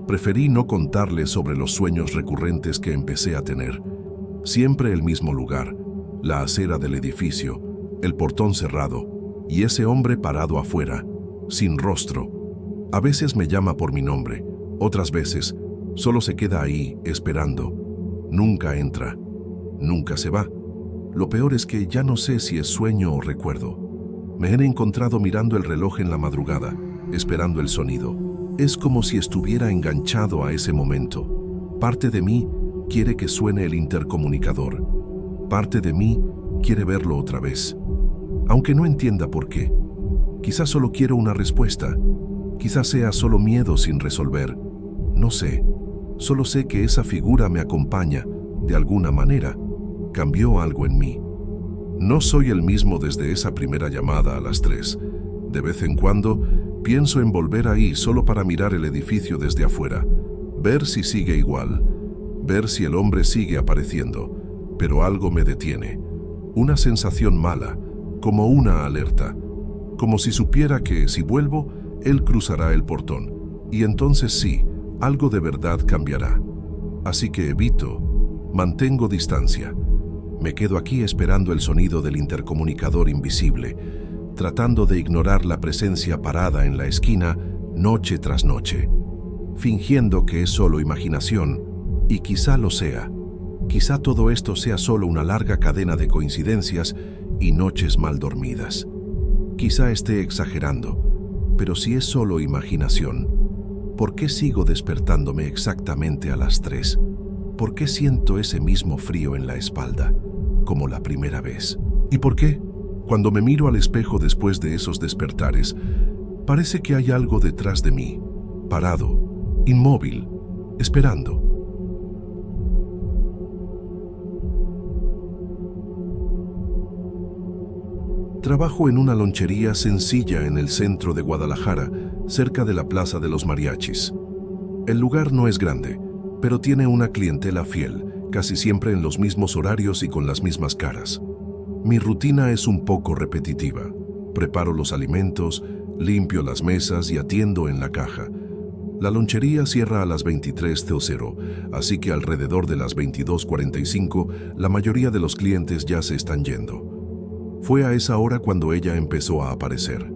Preferí no contarle sobre los sueños recurrentes que empecé a tener. Siempre el mismo lugar, la acera del edificio, el portón cerrado, y ese hombre parado afuera, sin rostro. A veces me llama por mi nombre, otras veces solo se queda ahí, esperando. Nunca entra, nunca se va. Lo peor es que ya no sé si es sueño o recuerdo. Me he encontrado mirando el reloj en la madrugada, esperando el sonido. Es como si estuviera enganchado a ese momento. Parte de mí quiere que suene el intercomunicador. Parte de mí quiere verlo otra vez. Aunque no entienda por qué. Quizás solo quiero una respuesta. Quizás sea solo miedo sin resolver. No sé. Solo sé que esa figura me acompaña, de alguna manera, cambió algo en mí. No soy el mismo desde esa primera llamada a las 3. De vez en cuando, pienso en volver ahí solo para mirar el edificio desde afuera, ver si sigue igual, ver si el hombre sigue apareciendo, pero algo me detiene. Una sensación mala, como una alerta, como si supiera que, si vuelvo, él cruzará el portón, y entonces sí, algo de verdad cambiará. Así que evito, mantengo distancia. Me quedo aquí esperando el sonido del intercomunicador invisible, tratando de ignorar la presencia parada en la esquina noche tras noche, fingiendo que es solo imaginación, y quizá lo sea. Quizá todo esto sea solo una larga cadena de coincidencias y noches mal dormidas. Quizá esté exagerando, pero si es solo imaginación, ¿por qué sigo despertándome exactamente a las 3? ¿Por qué siento ese mismo frío en la espalda, como la primera vez? ¿Y por qué, cuando me miro al espejo después de esos despertares, parece que hay algo detrás de mí, parado, inmóvil, esperando? Trabajo en una lonchería sencilla en el centro de Guadalajara, cerca de la Plaza de los Mariachis. El lugar no es grande, pero tiene una clientela fiel, casi siempre en los mismos horarios y con las mismas caras. Mi rutina es un poco repetitiva. Preparo los alimentos, limpio las mesas y atiendo en la caja. La lonchería cierra a las 23:00, así que alrededor de las 22:45 la mayoría de los clientes ya se están yendo. Fue a esa hora cuando ella empezó a aparecer.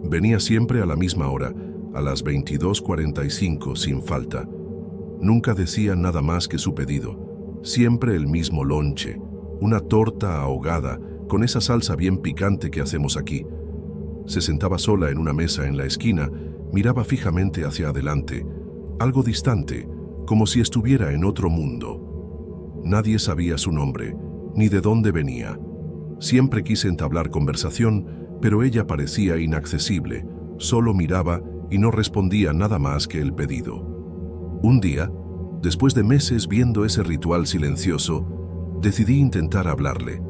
Venía siempre a la misma hora, a las 22:45 sin falta. Nunca decía nada más que su pedido. Siempre el mismo lonche, una torta ahogada con esa salsa bien picante que hacemos aquí. Se sentaba sola en una mesa en la esquina, miraba fijamente hacia adelante, algo distante, como si estuviera en otro mundo. Nadie sabía su nombre, ni de dónde venía. Siempre quise entablar conversación, pero ella parecía inaccesible, solo miraba y no respondía nada más que el pedido. Un día, después de meses viendo ese ritual silencioso, decidí intentar hablarle.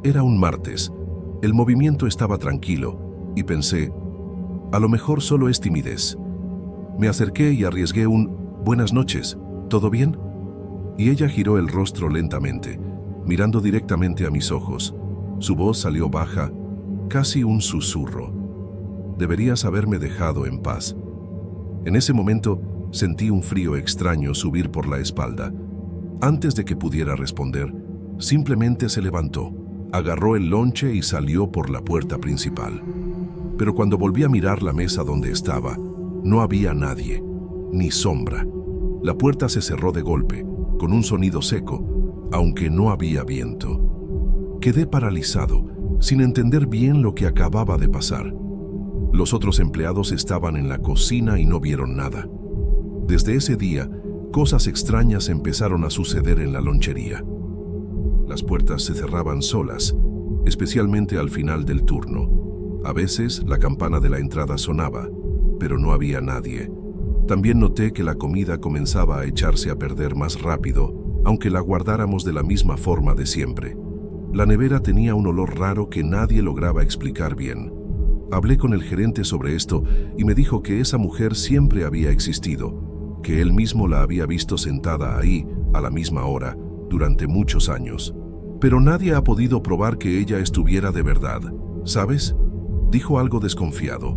Era un martes, el movimiento estaba tranquilo, y pensé, a lo mejor solo es timidez. Me acerqué y arriesgué un «Buenas noches, ¿todo bien?». Y ella giró el rostro lentamente, mirando directamente a mis ojos. Su voz salió baja, casi un susurro. Deberías haberme dejado en paz. En ese momento sentí un frío extraño subir por la espalda. Antes de que pudiera responder, simplemente se levantó, agarró el lonche y salió por la puerta principal. Pero cuando volví a mirar la mesa donde estaba, no había nadie, ni sombra. La puerta se cerró de golpe, con un sonido seco, aunque no había viento. Quedé paralizado, sin entender bien lo que acababa de pasar. Los otros empleados estaban en la cocina y no vieron nada. Desde ese día, cosas extrañas empezaron a suceder en la lonchería. Las puertas se cerraban solas, especialmente al final del turno. A veces, la campana de la entrada sonaba, pero no había nadie. También noté que la comida comenzaba a echarse a perder más rápido, aunque la guardáramos de la misma forma de siempre. La nevera tenía un olor raro que nadie lograba explicar bien. Hablé con el gerente sobre esto y me dijo que esa mujer siempre había existido, que él mismo la había visto sentada ahí, a la misma hora, durante muchos años. Pero nadie ha podido probar que ella estuviera de verdad, ¿sabes? Dijo algo desconfiado.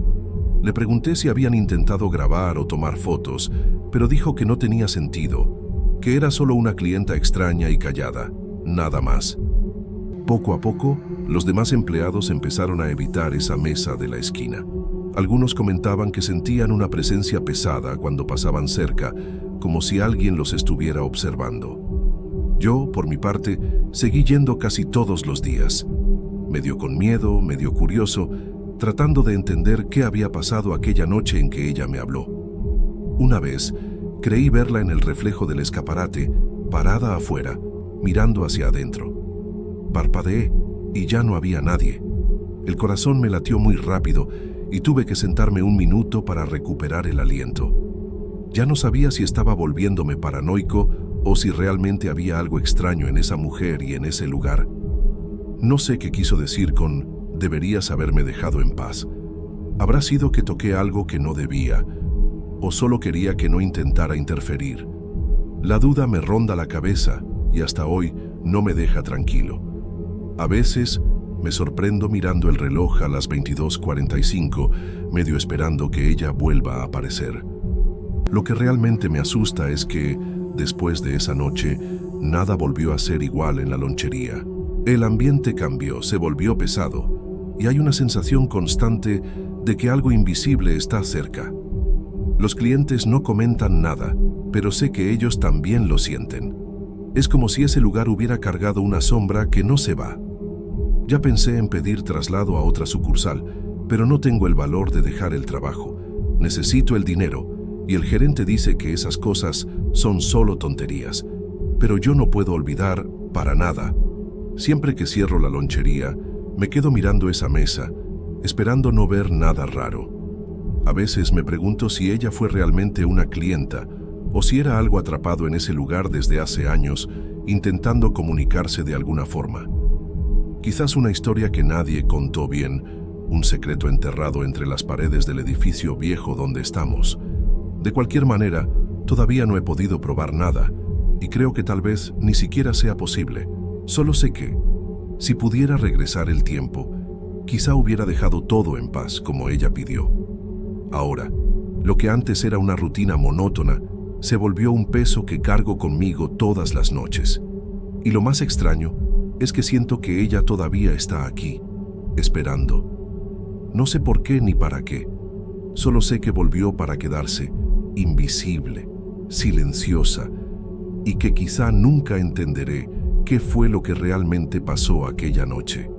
Le pregunté si habían intentado grabar o tomar fotos, pero dijo que no tenía sentido, que era solo una clienta extraña y callada, nada más. Poco a poco, los demás empleados empezaron a evitar esa mesa de la esquina. Algunos comentaban que sentían una presencia pesada cuando pasaban cerca, como si alguien los estuviera observando. Yo, por mi parte, seguí yendo casi todos los días, medio con miedo, medio curioso, tratando de entender qué había pasado aquella noche en que ella me habló. Una vez, creí verla en el reflejo del escaparate, parada afuera, mirando hacia adentro. Parpadeé y ya no había nadie. El corazón me latió muy rápido y tuve que sentarme un minuto para recuperar el aliento. Ya no sabía si estaba volviéndome paranoico o si realmente había algo extraño en esa mujer y en ese lugar. No sé qué quiso decir con «deberías haberme dejado en paz». ¿Habrá sido que toqué algo que no debía? ¿O solo quería que no intentara interferir? La duda me ronda la cabeza y hasta hoy no me deja tranquilo. A veces me sorprendo mirando el reloj a las 22:45, medio esperando que ella vuelva a aparecer. Lo que realmente me asusta es que, después de esa noche, nada volvió a ser igual en la lonchería. El ambiente cambió, se volvió pesado, y hay una sensación constante de que algo invisible está cerca. Los clientes no comentan nada, pero sé que ellos también lo sienten. Es como si ese lugar hubiera cargado una sombra que no se va. Ya pensé en pedir traslado a otra sucursal, pero no tengo el valor de dejar el trabajo. Necesito el dinero, y el gerente dice que esas cosas son solo tonterías. Pero yo no puedo olvidar, para nada. Siempre que cierro la lonchería, me quedo mirando esa mesa, esperando no ver nada raro. A veces me pregunto si ella fue realmente una clienta o si era algo atrapado en ese lugar desde hace años, intentando comunicarse de alguna forma. Quizás una historia que nadie contó bien, un secreto enterrado entre las paredes del edificio viejo donde estamos. De cualquier manera, todavía no he podido probar nada, y creo que tal vez ni siquiera sea posible. Solo sé que, si pudiera regresar el tiempo, quizá hubiera dejado todo en paz como ella pidió. Ahora, lo que antes era una rutina monótona, se volvió un peso que cargo conmigo todas las noches. Y lo más extraño es que siento que ella todavía está aquí, esperando. No sé por qué ni para qué, solo sé que volvió para quedarse, invisible, silenciosa, y que quizá nunca entenderé qué fue lo que realmente pasó aquella noche.